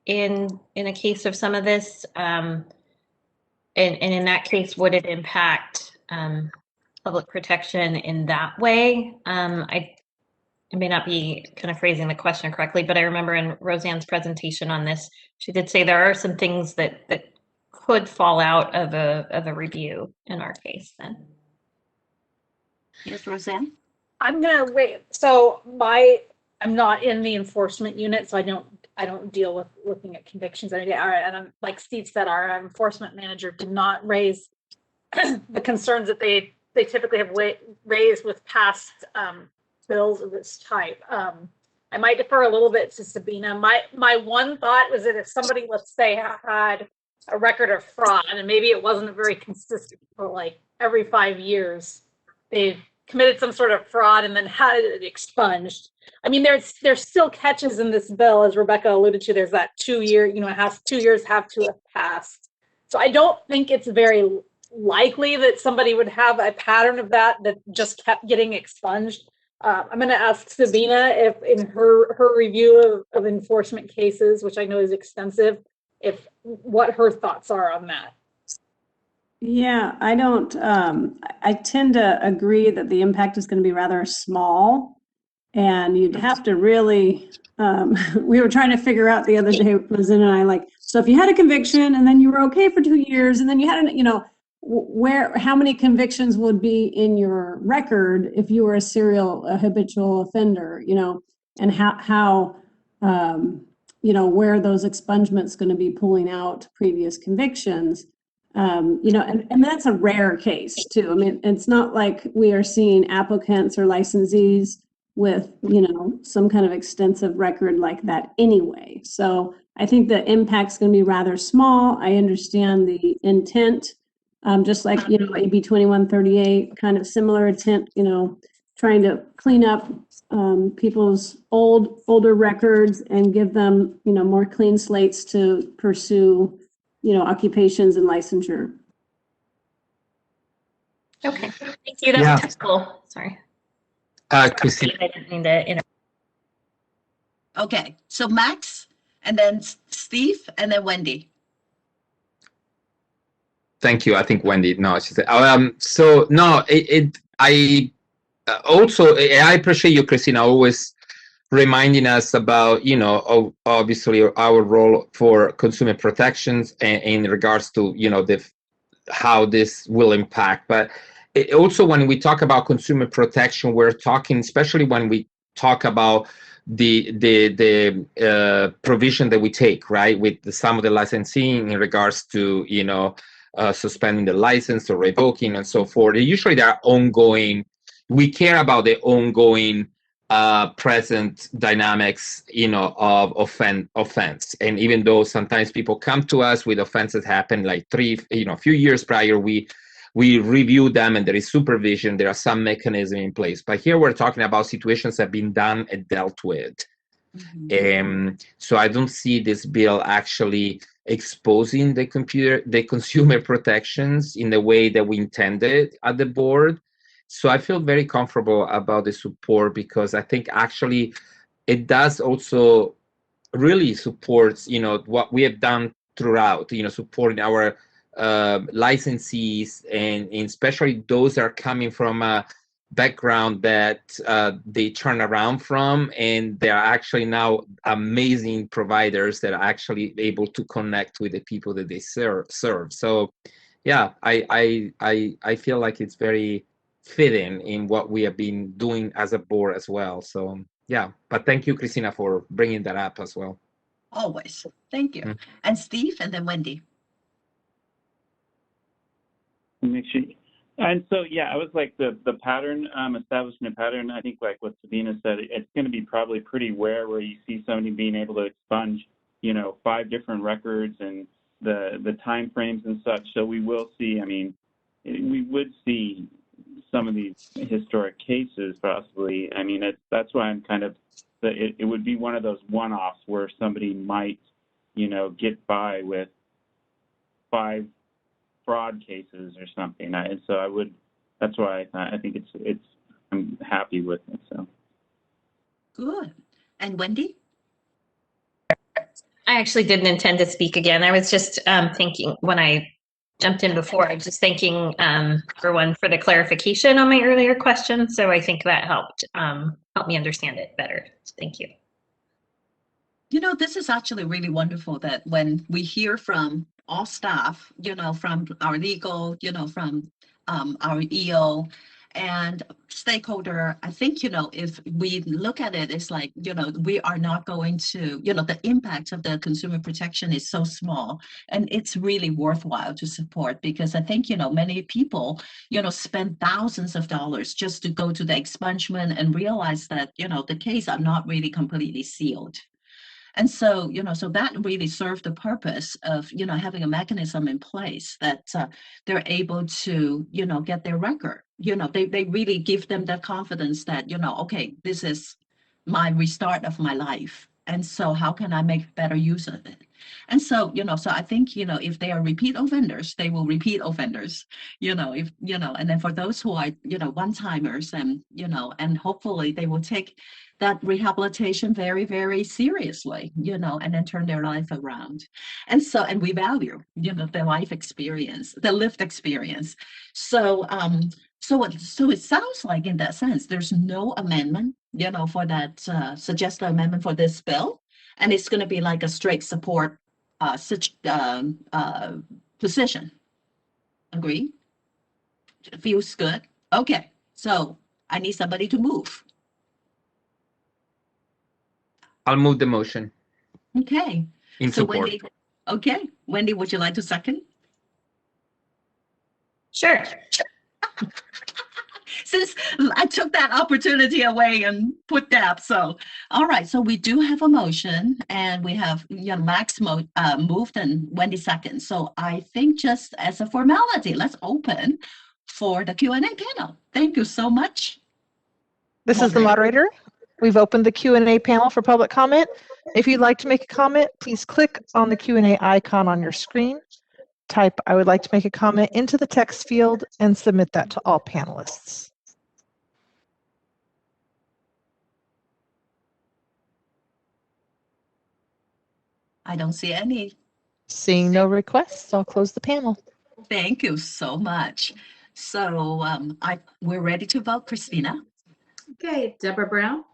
in a case of some of this, and in that case, would it impact a public protection in that way. I may not be kind of phrasing the question correctly, but I remember in Roseanne's presentation on this, she did say there are some things that could fall out of a review in our case then. Yes, Roseanne? I'm gonna wait. So I'm not in the enforcement unit, so I don't deal with looking at convictions. And I'm, like Steve said, our enforcement manager did not raise the concerns that they typically have raised with past bills of this type. I might defer a little bit to Sabina. My one thought was that if somebody, let's say, had a record of fraud, and maybe it wasn't very consistent for like every 5 years, they've committed some sort of fraud and then had it expunged. I mean, there's still catches in this bill, as Rebecca alluded to. There's that 2 year, it has 2 years have to have passed. So I don't think it's very likely that somebody would have a pattern of that just kept getting expunged. I'm going to ask Sabina if in her review of enforcement cases, which I know is extensive, what her thoughts are on that. Yeah, I don't, I tend to agree that the impact is going to be rather small, and you'd have to really, we were trying to figure out the other day, Roseanne and I, like, so if you had a conviction and then you were okay for 2 years and then you had how many convictions would be in your record if you were a habitual offender, and how where those expungements going to be pulling out previous convictions. And that's a rare case too. I mean, it's not like we are seeing applicants or licensees with, some kind of extensive record like that anyway. So I think the impact's going to be rather small. I understand the intent, just like, AB2138, kind of similar intent, trying to clean up people's older records and give them, more clean slates to pursue occupations and licensure. Okay, thank you. That was helpful. Sorry. Christine. I didn't mean to interrupt. Okay, so Max, and then Steve, and then Wendy. Thank you. I think Wendy. No, she said. So no, I also I appreciate you, Christina, always reminding us about, obviously our role for consumer protections and in regards to, how this will impact. But also when we talk about consumer protection, we're talking, especially when we talk about the provision that we take, right, with some of the licensing in regards to, suspending the license or revoking and so forth. Usually there are ongoing, we care about the ongoing present dynamics, of offense. And even though sometimes people come to us with offenses happen like a few years prior, we review them and there is supervision, there are some mechanism in place. But here we're talking about situations that have been done and dealt with. Mm-hmm. So I don't see this bill actually exposing the consumer protections in the way that we intended at the board. So I feel very comfortable about the support, because I think actually it does also really supports, what we have done throughout, supporting our licensees, and especially those that are coming from a background that they turn around from, and they are actually now amazing providers that are actually able to connect with the people that they serve. So yeah, I feel like it's very fitting in what we have been doing as a board as well. So yeah, but thank you, Christina, for bringing that up as well. Always. Thank you. Mm-hmm. And Steve, and then Wendy. Make sure. And so, yeah, I was like the pattern, establishing a pattern, I think like what Sabina said, it's going to be probably pretty rare where you see somebody being able to expunge, 5 different records and the time frames and such. So we will see, we would see some of these historic cases possibly. That's why I'm kind of, it would be one of those one-offs where somebody might, get by with 5 fraud cases or something. And so that's why I think I'm happy with it. So. Good. And Wendy? I actually didn't intend to speak again. I was just thinking when I jumped in before. I'm just thanking for the clarification on my earlier question. So I think that helped me understand it better. Thank you. You know, this is actually really wonderful that when we hear from all staff, you know, from our legal, you know, from our EO and stakeholder, I think, you know, if we look at it, it's like, you know, we are not going to, you know, the impact of the consumer protection is so small, and it's really worthwhile to support, because I think, you know, many people, you know, spend thousands of dollars just to go to the expungement and realize that, you know, the case are not really completely sealed. And so, you know, so that really served the purpose of, you know, having a mechanism in place that they're able to, you know, get their record. You know, they really give them that confidence that, you know, okay, this is my restart of my life. And so how can I make better use of it? And so, you know, so I think, you know, if they are repeat offenders, they will repeat offenders, you know, if, you know, and then for those who are, you know, one-timers and, you know, and hopefully they will take that rehabilitation very, very seriously, you know, and then turn their life around. And so, and we value, you know, their life experience, the lived experience. So, so it sounds like in that sense, there's no amendment, you know, for that suggested amendment for this bill, and it's going to be like a straight support position. Agree? Feels good. Okay, so I need somebody to move. I'll move the motion Okay. in So support. Wendy, okay, Wendy, would you like to second? Sure. Since I took that opportunity away and put that, so, all right, so we do have a motion, and we have, you know, Max moved and Wendy second. So I think just as a formality, let's open for the Q&A panel. Thank you so much. This is the moderator. We've opened the Q&A panel for public comment. If you'd like to make a comment, please click on the Q&A icon on your screen. Type "I would like to make a comment" into the text field and submit that to all panelists. I don't see any. Seeing no requests, I'll close the panel. Thank you so much. So we're ready to vote. Christina? Okay, Deborah Brown.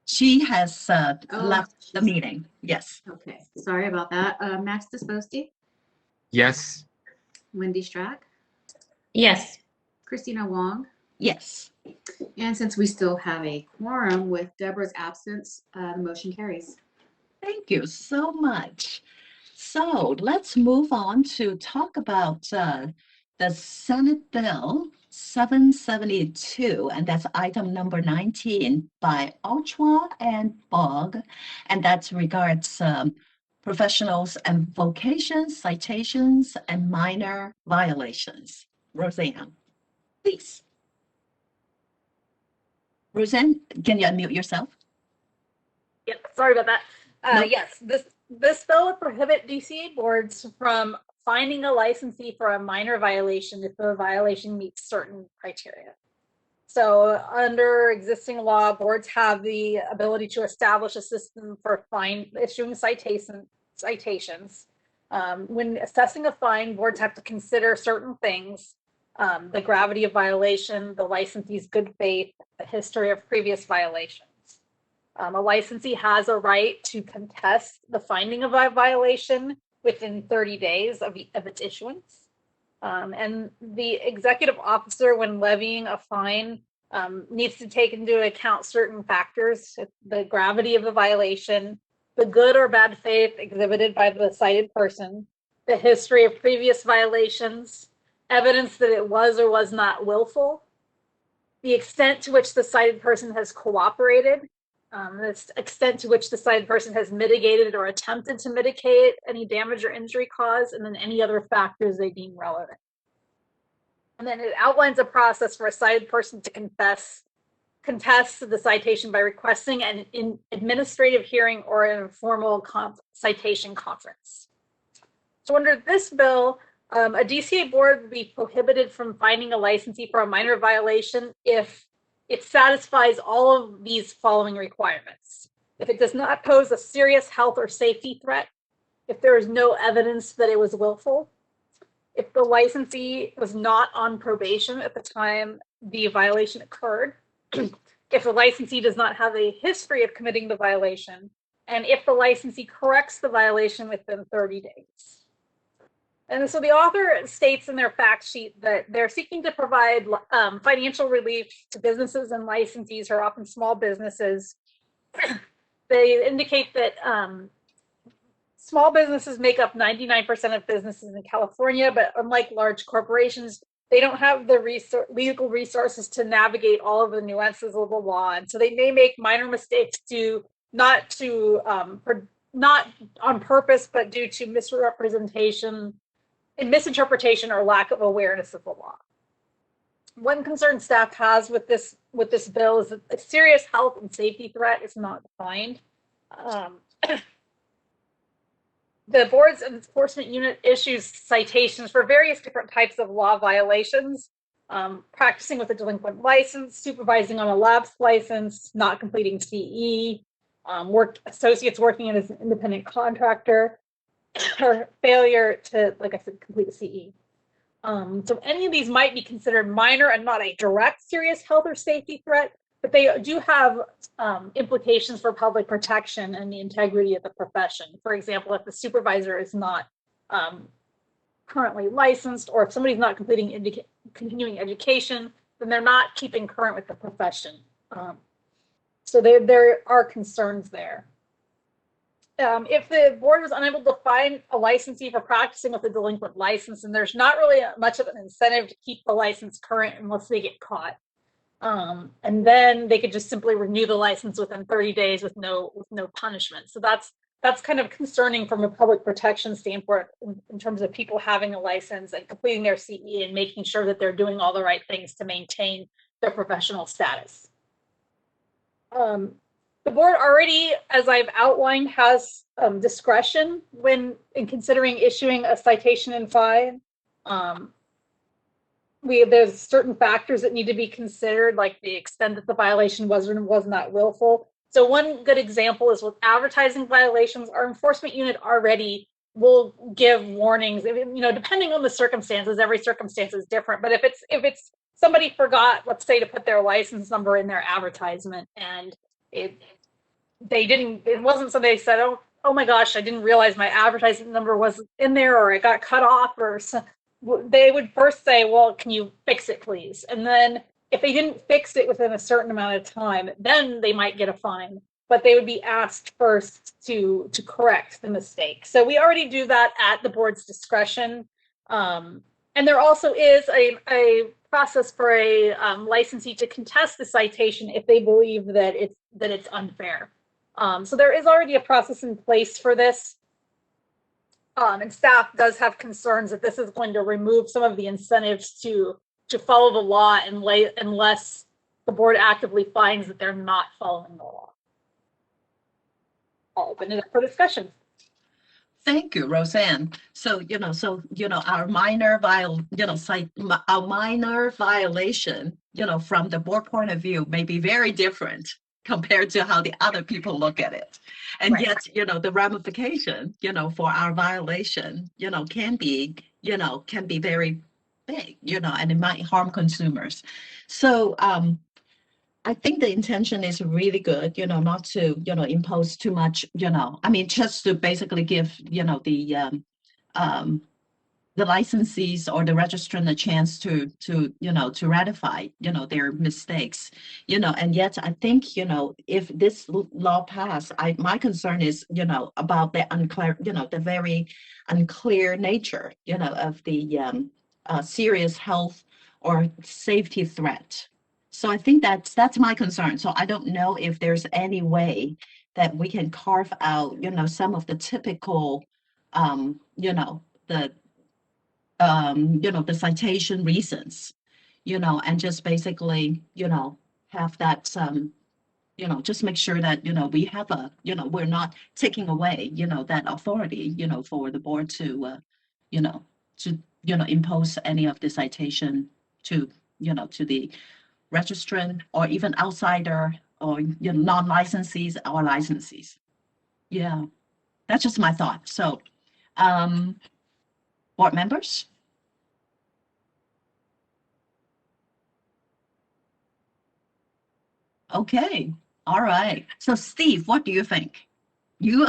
She has Oh, left the meeting. Yes. Okay, sorry about that. Max Disposti, Yes. Wendy Strack, Yes. Christina Wong, Yes. and since we still have a quorum with Deborah's absence, the motion carries. Thank you so much. So let's move on to talk about the Senate Bill 772, and that's item number 19 by Ultra and Bog, and that regards professionals and vocations, citations, and minor violations. Roseanne, please. Roseanne, can you unmute yourself? Yeah, sorry about that. No. Yes, this bill would prohibit DCA boards from finding a licensee for a minor violation if the violation meets certain criteria. So under existing law, boards have the ability to establish a system for issuing citations. When assessing a fine, boards have to consider certain things: the gravity of violation, the licensee's good faith, the history of previous violations. A licensee has a right to contest the finding of a violation within 30 days of its issuance. And the executive officer, when levying a fine, needs to take into account certain factors: the gravity of the violation, the good or bad faith exhibited by the cited person, the history of previous violations, evidence that it was or was not willful, the extent to which the cited person has cooperated, the extent to which the cited person has mitigated or attempted to mitigate any damage or injury caused, and then any other factors they deem relevant. And then it outlines a process for a cited person to contest the citation by requesting an administrative hearing or an informal citation conference. So under this bill, a DCA board would be prohibited from finding a licensee for a minor violation if it satisfies all of these following requirements: if it does not pose a serious health or safety threat, if there is no evidence that it was willful, if the licensee was not on probation at the time the violation occurred, if the licensee does not have a history of committing the violation, and if the licensee corrects the violation within 30 days. And so the author states in their fact sheet that they're seeking to provide financial relief to businesses and licensees who are often small businesses. They indicate that small businesses make up 99% of businesses in California, but unlike large corporations, they don't have the legal resources to navigate all of the nuances of the law. And so they may make minor mistakes not on purpose, but due to misinterpretation or lack of awareness of the law. One concern staff has with this bill is that a serious health and safety threat is not defined. The board's enforcement unit issues citations for various different types of law violations, practicing with a delinquent license, supervising on a lapsed license, not completing CE, associates working as an independent contractor, or failure to, like I said, complete CE. So any of these might be considered minor and not a direct serious health or safety threat, but they do have implications for public protection and the integrity of the profession. For example, if the supervisor is not currently licensed, or if somebody's not completing continuing education, then they're not keeping current with the profession. So there are concerns there. If the board was unable to find a licensee for practicing with a delinquent license, and there's not really much of an incentive to keep the license current unless they get caught. And then they could just simply renew the license within 30 days with no punishment. So that's kind of concerning from a public protection standpoint in terms of people having a license and completing their CE and making sure that they're doing all the right things to maintain their professional status. The board already, as I've outlined, has discretion when in considering issuing a citation and fine. There's certain factors that need to be considered, like the extent that the violation was or was not willful. So one good example is with advertising violations. Our enforcement unit already will give warnings. Depending on the circumstances, every circumstance is different. But if it's somebody forgot, let's say, to put their license number in their advertisement, and it wasn't somebody said, oh my gosh, I didn't realize my advertising number was in there, or it got cut off, or something. They would first say, well, can you fix it, please? And then if they didn't fix it within a certain amount of time, then they might get a fine, but they would be asked first to correct the mistake. So we already do that at the board's discretion. And there also is a process for a licensee to contest the citation if they believe that it's unfair. So there is already a process in place for this. And staff does have concerns that this is going to remove some of the incentives to follow the law unless the board actively finds that they're not following the law. I'll open it up for discussion. Thank you, Roseanne. So, our minor violation, from the board point of view may be very different compared to how the other people look at it. And Right. Yet, the ramification, for our violation, can be very big, and it might harm consumers. So I think the intention is really good, not to, impose too much, just to basically give, the licensees or the registrant a chance to ratify, their mistakes, and yet I think, if this law passed, my concern is, about the unclear, the very unclear nature, of the serious health or safety threat. So I think that's my concern. So I don't know if there's any way that we can carve out, some of the typical, the citation reasons, and just basically, have that, just make sure that, we have we're not taking away, that authority, for the board to, impose any of the citation to, to the registrant or even outsider or, non-licensees or licensees. Yeah, that's just my thought. So, board members? Okay, all right. So Steve, what do you think? You,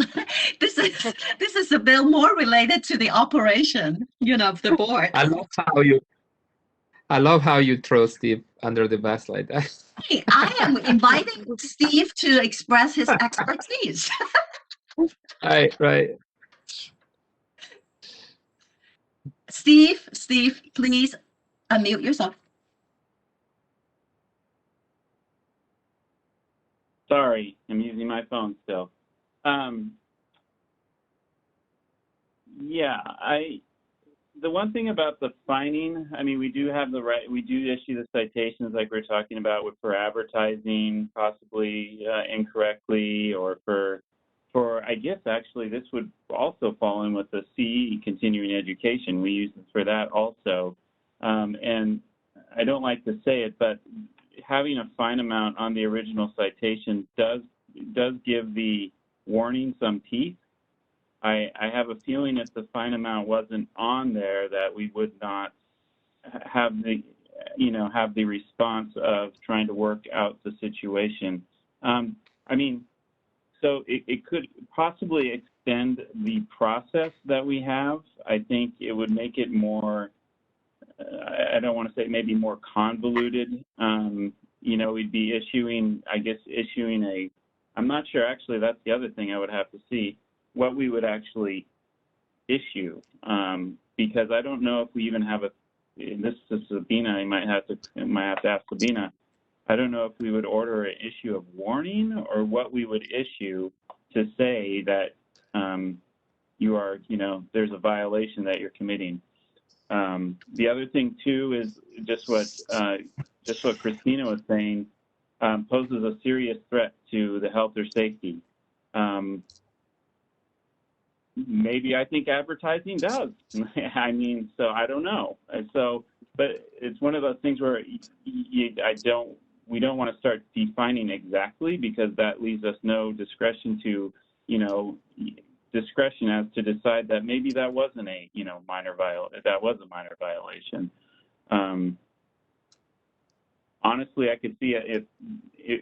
this is a bill more related to the operation, of the board. I love how you throw Steve under the bus like that. Hey, I am inviting Steve to express his expertise. Right. Steve, please unmute yourself. Sorry, I'm using my phone still. Yeah, the one thing about the fining, I mean, we do have the right, we do issue the citations like we're talking about for advertising, possibly incorrectly, or for I guess actually this would also fall in with the CE, continuing education. We use it for that also. And I don't like to say it, but having a fine amount on the original citation does give the warning some teeth. I have a feeling if the fine amount wasn't on there that we would not have the response of trying to work out the situation. I mean, so it could possibly extend the process that we have. I think it would make it more, I don't want to say maybe more convoluted. We'd be issuing I'm not sure, actually, that's the other thing I would have to see, what we would actually issue, because I don't know if we even have this is Sabina, I might have to ask Sabina, I don't know if we would order an issue of warning or what we would issue to say that you are, there's a violation that you're committing. The other thing too is just what Christina was saying, poses a serious threat to the health or safety. Maybe I think advertising does. I mean, so I don't know. But it's one of those things where we don't want to start defining exactly, because that leaves us no discretion to, discretion as to decide that maybe that wasn't a, that was a minor violation. Honestly, I could see if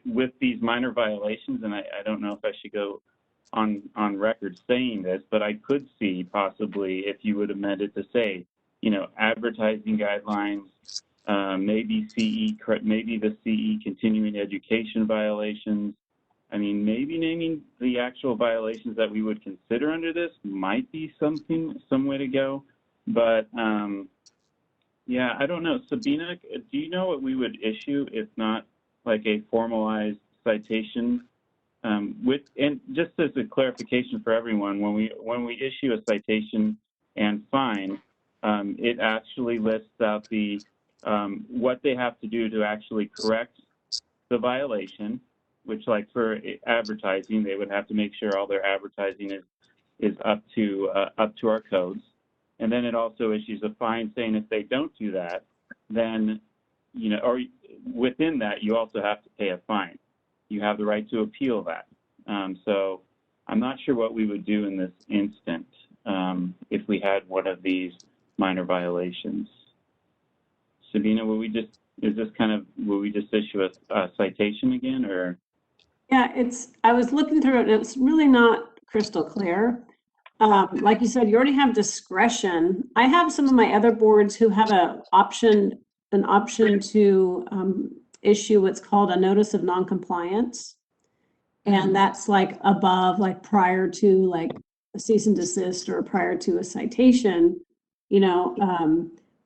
with these minor violations, and I don't know if I should go on record saying this, but I could see possibly if you would amend it to say, advertising guidelines, maybe the CE continuing education violations. I mean, maybe naming the actual violations that we would consider under this might be some way to go. But yeah, I don't know. Sabina, do you know what we would issue if not like a formalized citation? And just as a clarification for everyone, when we issue a citation and fine, it actually lists out what they have to do to actually correct the violation, which, like for advertising, they would have to make sure all their advertising is up to our codes. And then it also issues a fine saying if they don't do that, then, or within that, you also have to pay a fine. You have the right to appeal that. So I'm not sure what we would do in this instant if we had one of these minor violations. Sabina, will we just issue a citation again, or? Yeah, I was looking through it and it's really not crystal clear. Like you said, you already have discretion. I have some of my other boards who have an option to issue what's called a notice of noncompliance. And that's like above, like prior to like a cease and desist or prior to a citation,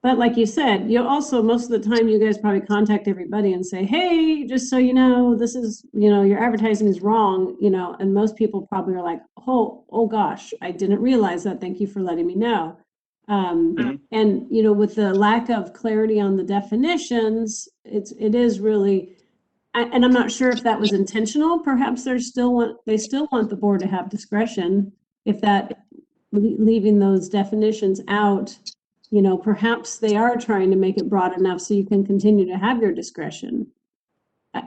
but like you said, you also, most of the time, you guys probably contact everybody and say, hey, just so you know, this is, your advertising is wrong, and most people probably are like, oh gosh, I didn't realize that. Thank you for letting me know. And, with the lack of clarity on the definitions, it is really, and I'm not sure if that was intentional. Perhaps they still want the board to have discretion if that leaving those definitions out. Perhaps they are trying to make it broad enough so you can continue to have your discretion.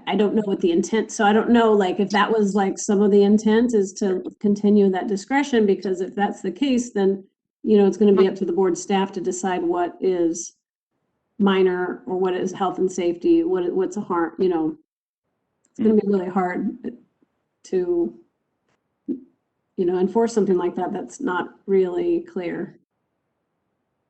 I don't know what the intent, so I don't know like if that was like some of the intent is to continue that discretion, because if that's the case, then it's going to be up to the board staff to decide what is minor or what is health and safety, what's a harm, It's going to be really hard to, enforce something like that that's not really clear.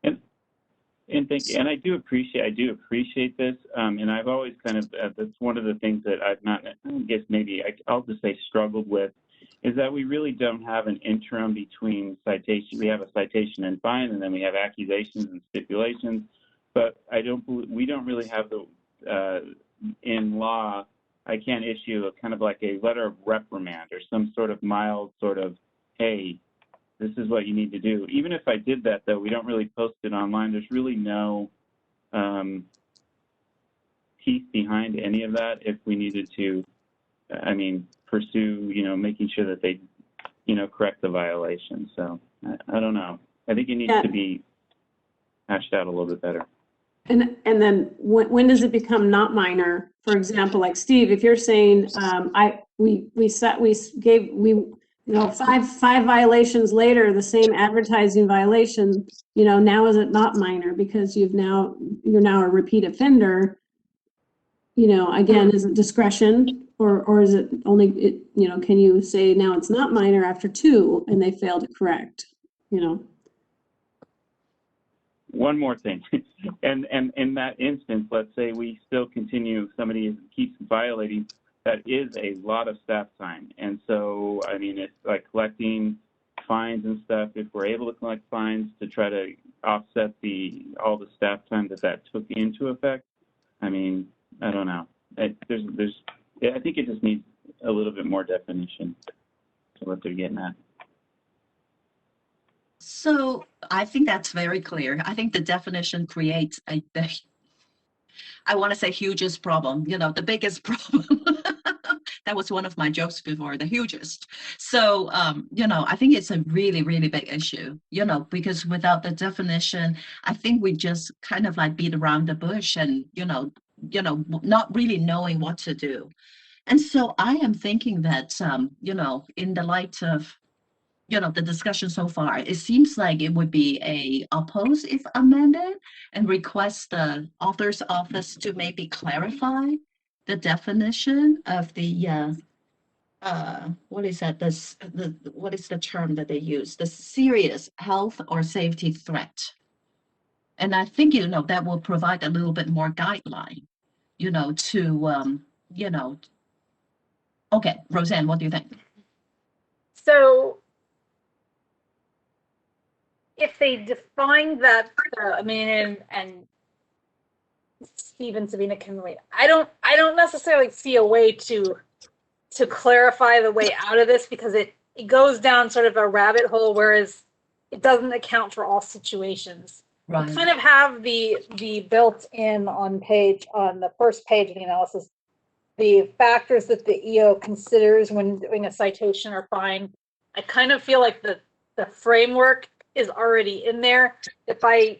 And I do appreciate this. And I've always kind of, that's one of the things that I've not, I guess maybe I'll just say struggled with, is that we really don't have an interim between citation. We have a citation and fine, and then we have accusations and stipulations. But we don't really have in law, I can't issue a kind of like a letter of reprimand or some sort of mild sort of, hey, this is what you need to do. Even if I did that, though, we don't really post it online. There's really no teeth behind any of that if we needed to, pursue, making sure that they, correct the violation. So I don't know. I think it needs to be hashed out a little bit better. And then when does it become not minor? For example, like Steve, if you're saying five violations later, the same advertising violation, now is it not minor because you're now a repeat offender? Again, is it discretion or is it only can you say now it's not minor after 2 and they fail to correct? One more thing, and in that instance, let's say we still continue, somebody keeps violating, that is a lot of staff time. And so, it's like collecting fines and stuff. If we're able to collect fines to try to offset all the staff time that took into effect, I don't know. I think it just needs a little bit more definition to what they're getting at. So I think that's very clear. I think the definition creates I want to say hugest problem, the biggest problem. That was one of my jokes before, the hugest. So, I think it's a really, really big issue, because without the definition, I think we just kind of like beat around the bush and, not really knowing what to do. And so I am thinking that, in the light of, the discussion so far, it seems like it would be oppose if amended and request the author's office to maybe clarify the definition of the what is that? What is the term that they use? The serious health or safety threat. And I think that will provide a little bit more guideline, to Okay, Roseanne, what do you think? So if they define that, and Steve and Sabina can wait. I don't necessarily see a way to clarify the way out of this because it goes down sort of a rabbit hole, whereas it doesn't account for all situations. Right. We kind of have the built in on the first page of the analysis, the factors that the EO considers when doing a citation or fine. I kind of feel like the framework is already in there. If by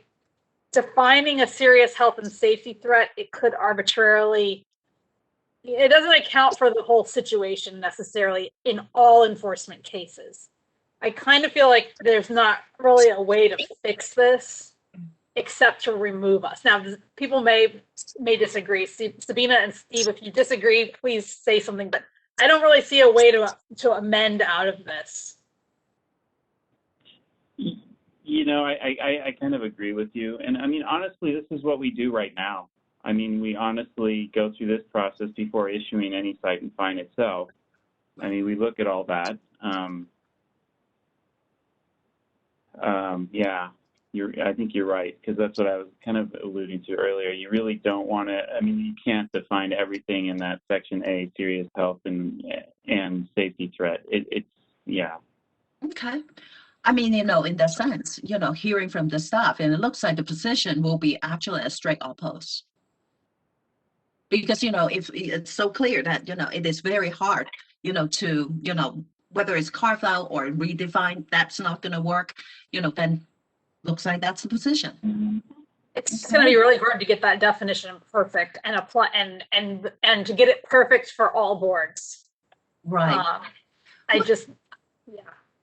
defining a serious health and safety threat, it could arbitrarily, it doesn't account for the whole situation necessarily in all enforcement cases. I kind of feel like there's not really a way to fix this except to remove us. Now, people may disagree. Sabina and Steve, if you disagree, please say something, but I don't really see a way to amend out of this. I kind of agree with you. And honestly, this is what we do right now. We honestly go through this process before issuing any cite and fine itself. We look at all that. I think you're right, because that's what I was kind of alluding to earlier. You really don't want to, you can't define everything in that section A, serious health and safety threat. Yeah. Okay. In the sense, hearing from the staff, and it looks like the position will be actually a straight oppose. Because, if it's so clear that, it is very hard, to, whether it's carved out or redefined, that's not going to work, then looks like that's the position. Mm-hmm. It's going to be really hard to get that definition perfect and apply and to get it perfect for all boards. Right.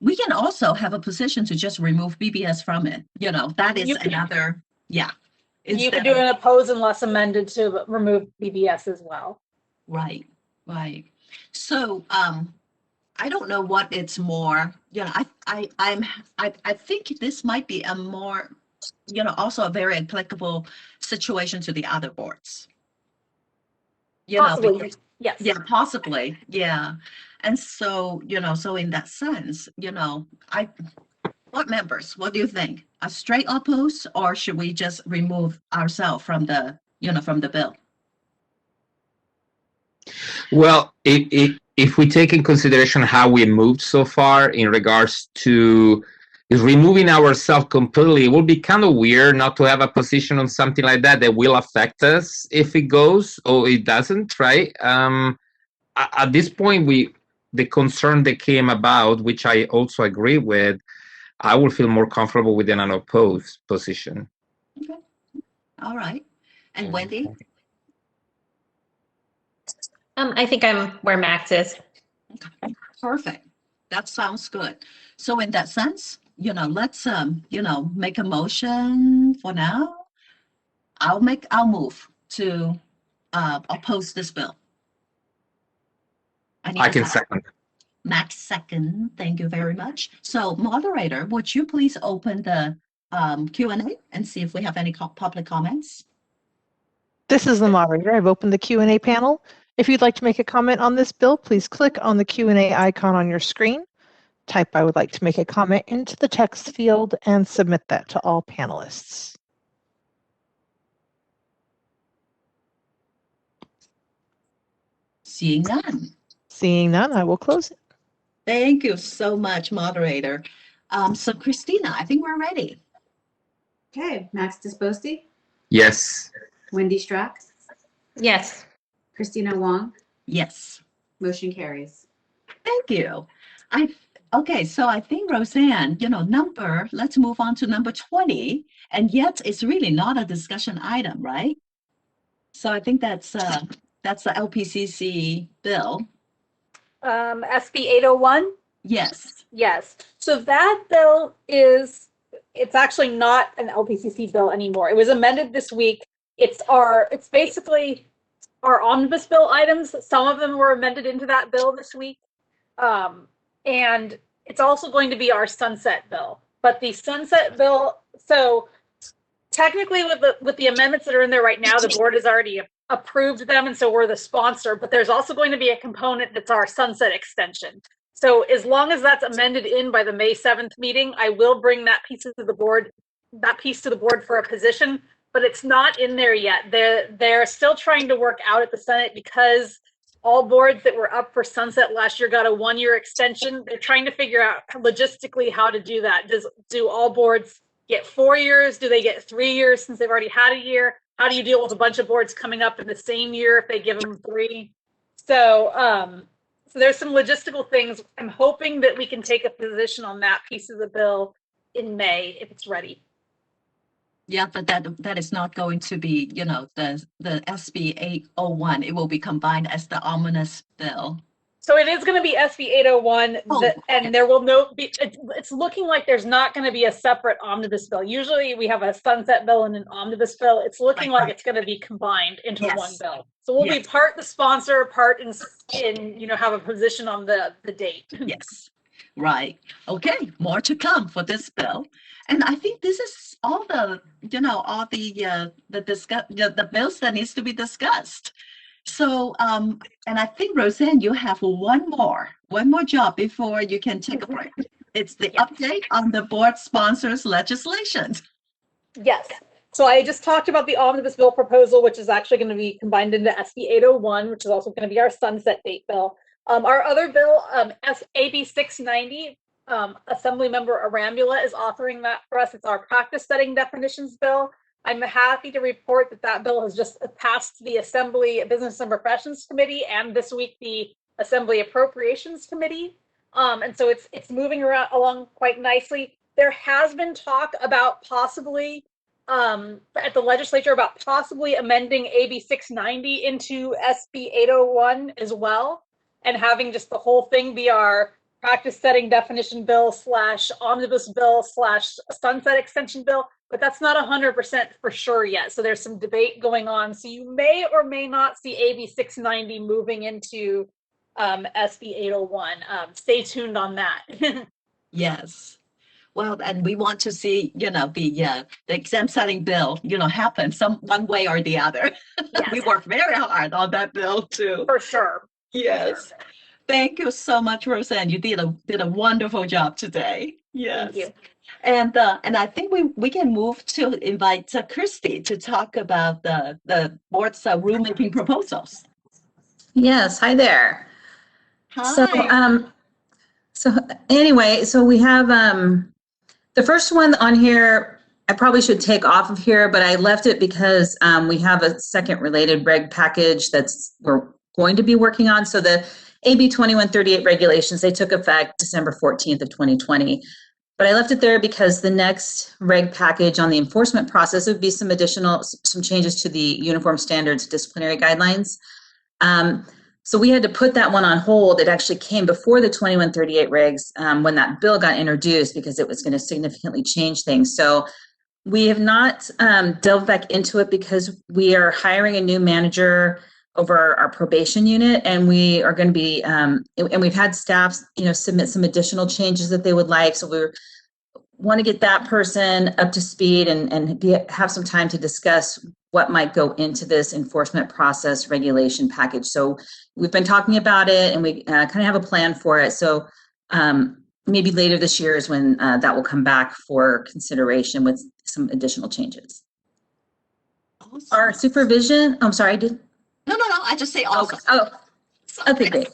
We can also have a position to just remove BBS from it. That is another, yeah. You could do an oppose unless amended to remove BBS as well. Right. Right. So, I don't know what it's more, I think this might be a more, also a very applicable situation to the other boards. Possibly, Because- yes. yeah, possibly, yeah. And so, so in that sense, what members, what do you think? A straight oppose, or should we just remove ourselves from the, from the bill? Well, if we take in consideration how we moved so far in regards to is removing ourselves completely, it will be kind of weird not to have a position on something like that that will affect us if it goes or it doesn't, right? At this point, the concern that came about, which I also agree with, I would feel more comfortable with an unopposed position. Okay. All right. And Wendy? I think I'm where Max is. Perfect. That sounds good. So in that sense, let's, make a motion for now. I'll move to, oppose this bill. need I a can second. second. Max second. Thank you very much. So moderator, would you please open the Q&A and see if we have any public comments? This is the moderator. I've opened the Q&A panel. If you'd like to make a comment on this bill, please click on the Q&A icon on your screen. Type "I would like to make a comment" into the text field and submit that to all panelists. Seeing none. Seeing none, I will close it. Thank you so much, moderator. So Christina, I think we're ready. Okay, Max Disposti, Yes. Wendy Strack, Yes. Christina Wong, Yes. motion carries. Thank you. Okay, so I think Roseanne, let's move on to number 20, and yet it's really not a discussion item, right? So I think that's the LPCC bill. SB 801? Yes. Yes. So that bill it's actually not an LPCC bill anymore. It was amended this week. It's basically our omnibus bill items. Some of them were amended into that bill this week. And it's also going to be our sunset bill. But the sunset bill, so technically with the amendments that are in there right now, the board has already approved them, and so we're the sponsor, but there's also going to be a component that's our sunset extension. So as long as that's amended in by the May 7th meeting, I will bring that piece to the board for a position, but it's not in there yet. They're still trying to work out at the Senate because all boards that were up for sunset last year got a 1-year extension. They're trying to figure out logistically how to do that. Do all boards get 4 years? Do they get 3 years since they've already had a year? How do you deal with a bunch of boards coming up in the same year if they give them 3? So there's some logistical things. I'm hoping that we can take a position on that piece of the bill in May if it's ready. Yeah, but that is not going to be, the SB 801. It will be combined as the omnibus bill. So it is going to be SB 801, and there will it's looking like there's not going to be a separate omnibus bill. Usually we have a sunset bill and an omnibus bill. It's looking like it's going to be combined into one bill. So we'll be part the sponsor, part in have a position on the date. Yes. Right. Okay. More to come for this bill. And I think this is all the bills that needs to be discussed. So, and I think Roseanne, you have one more job before you can take a break. It's the update on the board sponsors legislation. Yes. So I just talked about the omnibus bill proposal, which is actually going to be combined into SB 801, which is also going to be our sunset date bill. Our other bill, AB 690, Assemblymember Arambula is authoring that for us. It's our practice setting definitions bill. I'm happy to report that bill has just passed the Assembly Business and Professions Committee and this week the Assembly Appropriations Committee. And so it's moving along quite nicely. There has been talk about possibly at the legislature about possibly amending AB 690 into SB 801 as well, and having just the whole thing be our practice setting definition bill / omnibus bill / sunset extension bill. but that's not 100% for sure yet. So there's some debate going on. So you may or may not see AB 690 moving into SB 801. Stay tuned on that. Yes. Well, and we want to see, the exam setting bill, happen one way or the other. Yes. We worked very hard on that bill too. For sure. Yes. Thank you so much, Roseanne. You did a wonderful job today. Yes. Thank you. And I think we can move to invite Christy to talk about the board's rulemaking proposals. Yes, hi there. Hi. So anyway, so we have the first one on here. I probably should take off of here, but I left it because we have a second related reg package we're going to be working on. So the AB2138 regulations, they took effect December 14th of 2020. But I left it there because the next reg package on the enforcement process would be some changes to the uniform standards disciplinary guidelines. So we had to put that one on hold. It actually came before the 2138 regs when that bill got introduced because it was going to significantly change things. So we have not delved back into it because we are hiring a new manager over our probation unit, and we are going to be, and we've had staff, submit some additional changes that they would like. So we want to get that person up to speed and have some time to discuss what might go into this enforcement process regulation package. So we've been talking about it, and we kind of have a plan for it. So maybe later this year is when that will come back for consideration with some additional changes. Awesome. Our supervision, I'm sorry, No, I just say awesome. Okay, great.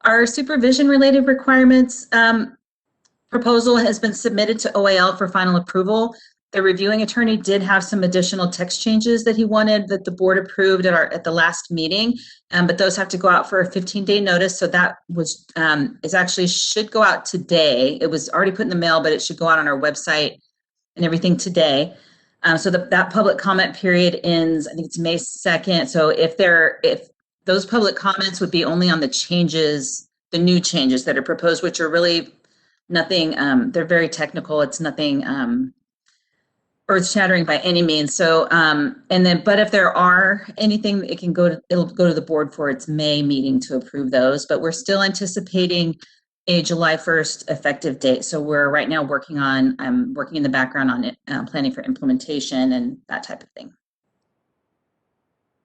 Our supervision related requirements proposal has been submitted to OAL for final approval. The reviewing attorney did have some additional text changes that he wanted that the board approved at the last meeting, but those have to go out for a 15-day notice. So that should go out today. It was already put in the mail, but it should go out on our website and everything today. So that public comment period ends, I think it's May 2nd. So if those public comments would be only on the new changes that are proposed, which are really nothing, they're very technical. It's nothing earth-shattering by any means. So, but if there are anything, it'll go to the board for its May meeting to approve those. But we're still anticipating a July 1st effective date. So we're right now working in the background on it, planning for implementation and that type of thing.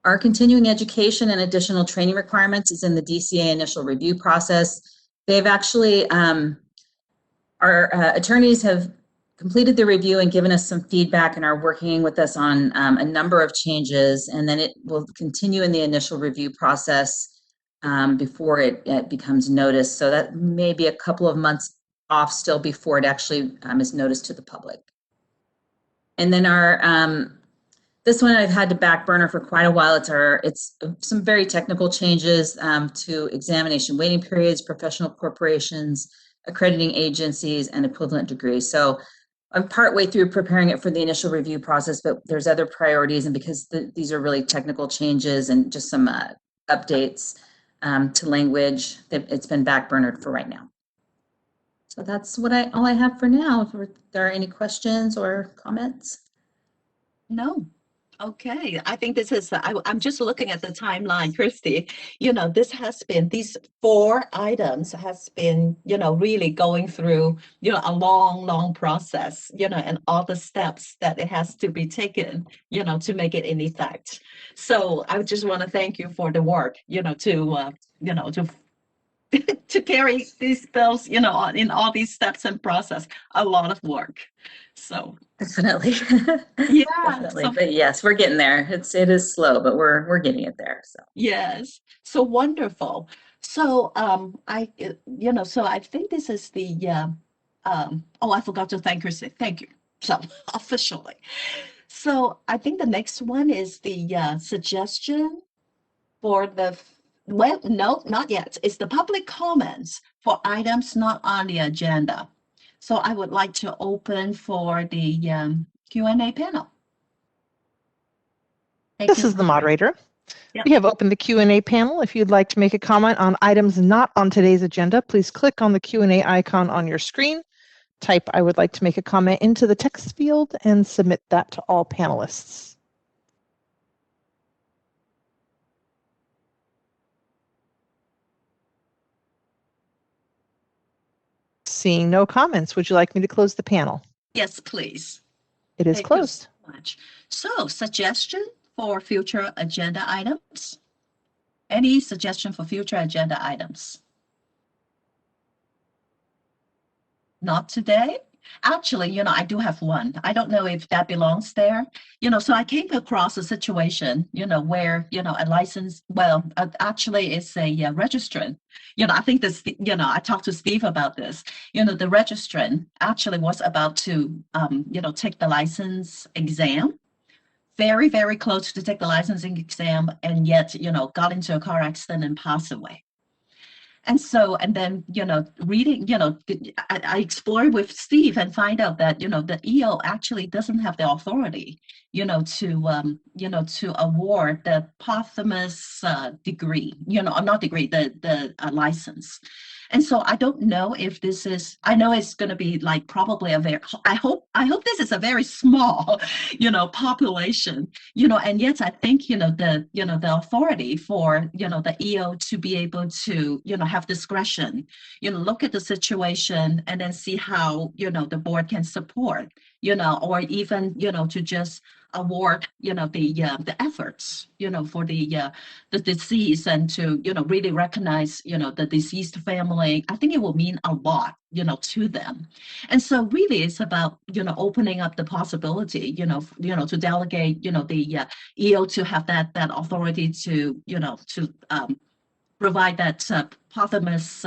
Our continuing education and additional training requirements is in the DCA initial review process. They've actually, our attorneys have completed the review and given us some feedback and are working with us on a number of changes, and then it will continue in the initial review process before it becomes noticed. So that may be a couple of months off still before it actually is noticed to the public. And then this one I've had to back burner for quite a while. It's some very technical changes to examination waiting periods, professional corporations, accrediting agencies, and equivalent degrees. So I'm partway through preparing it for the initial review process, but there's other priorities, and because these are really technical changes and just some updates to language, it's been backburnered for right now. So that's all I have for now. If there are any questions or comments. No. Okay. I think this is, I'm just looking at the timeline, Christy. These 4 items has been, really going through, a long process, and all the steps that it has to be taken, to make it in effect. So I just want to thank you for the work, to carry these bills, in all these steps and process, a lot of work. So definitely, yeah, definitely. But yes, we're getting there. It is slow, but we're getting it there. So yes, so wonderful. So I think this is the I forgot to thank Christy. Thank you. So officially, so I think the next one is the suggestion for no, not yet. It's the public comments for items not on the agenda. So I would like to open for the Q&A panel. This is the moderator. Yep. We have opened the Q&A panel. If you'd like to make a comment on items not on today's agenda, please click on the Q&A icon on your screen, type I would like to make a comment into the text field and submit that to all panelists. Seeing no comments, would you like me to close the panel? Yes, please. It is Thank you closed. so much. So, suggestion for future agenda items? Any suggestion for future agenda items? Not today? Actually, I do have one. I don't know if that belongs there. So I came across a situation, where, a license, well, actually it's a registrant. I think this, I talked to Steve about this. The registrant actually was about to, take the license exam. Very, very close to take the licensing exam, and yet, got into a car accident and passed away. And so, and then, reading, I explored with Steve and find out that, the EO actually doesn't have the authority, to award the posthumous degree, not degree, the license. And so I don't know if this is, I know it's going to be like probably a very, I hope this is a very small, population, and yet I think, the authority for, the EO to be able to, have discretion, look at the situation and then see how, the board can support, or even, to just award, the efforts, for the deceased, and to, really recognize, the deceased family. I think it will mean a lot, to them. And so really it's about, opening up the possibility, to delegate, the EO to have that authority to, to provide that posthumous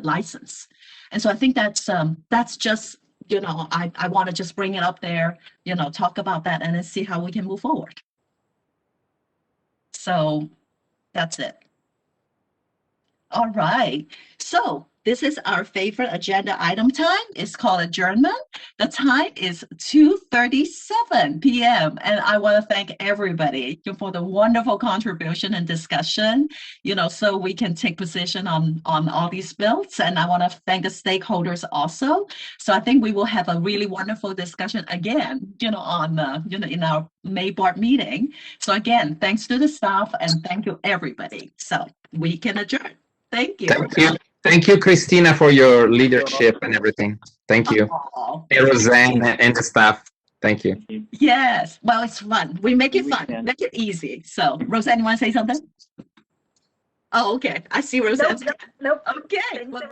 license. And so I think that's just, I want to just bring it up there, talk about that and then see how we can move forward. So that's it. All right. So this is our favorite agenda item time. It's called adjournment. The time is 2:37 p.m. And I want to thank everybody for the wonderful contribution and discussion, so we can take position on all these bills. And I want to thank the stakeholders also. So I think we will have a really wonderful discussion again, on, in our May board meeting. So again, thanks to the staff and thank you everybody. So we can adjourn. Thank you. Thank you. Thank you, Christina, for your leadership and everything. Thank you. Oh, Hey, Roseanne and the staff. Thank you. yes. Well, it's fun. We make it fun. Make it easy. So, Roseanne, you want to say something? Oh, okay. I see Roseanne. Nope. Okay. Well,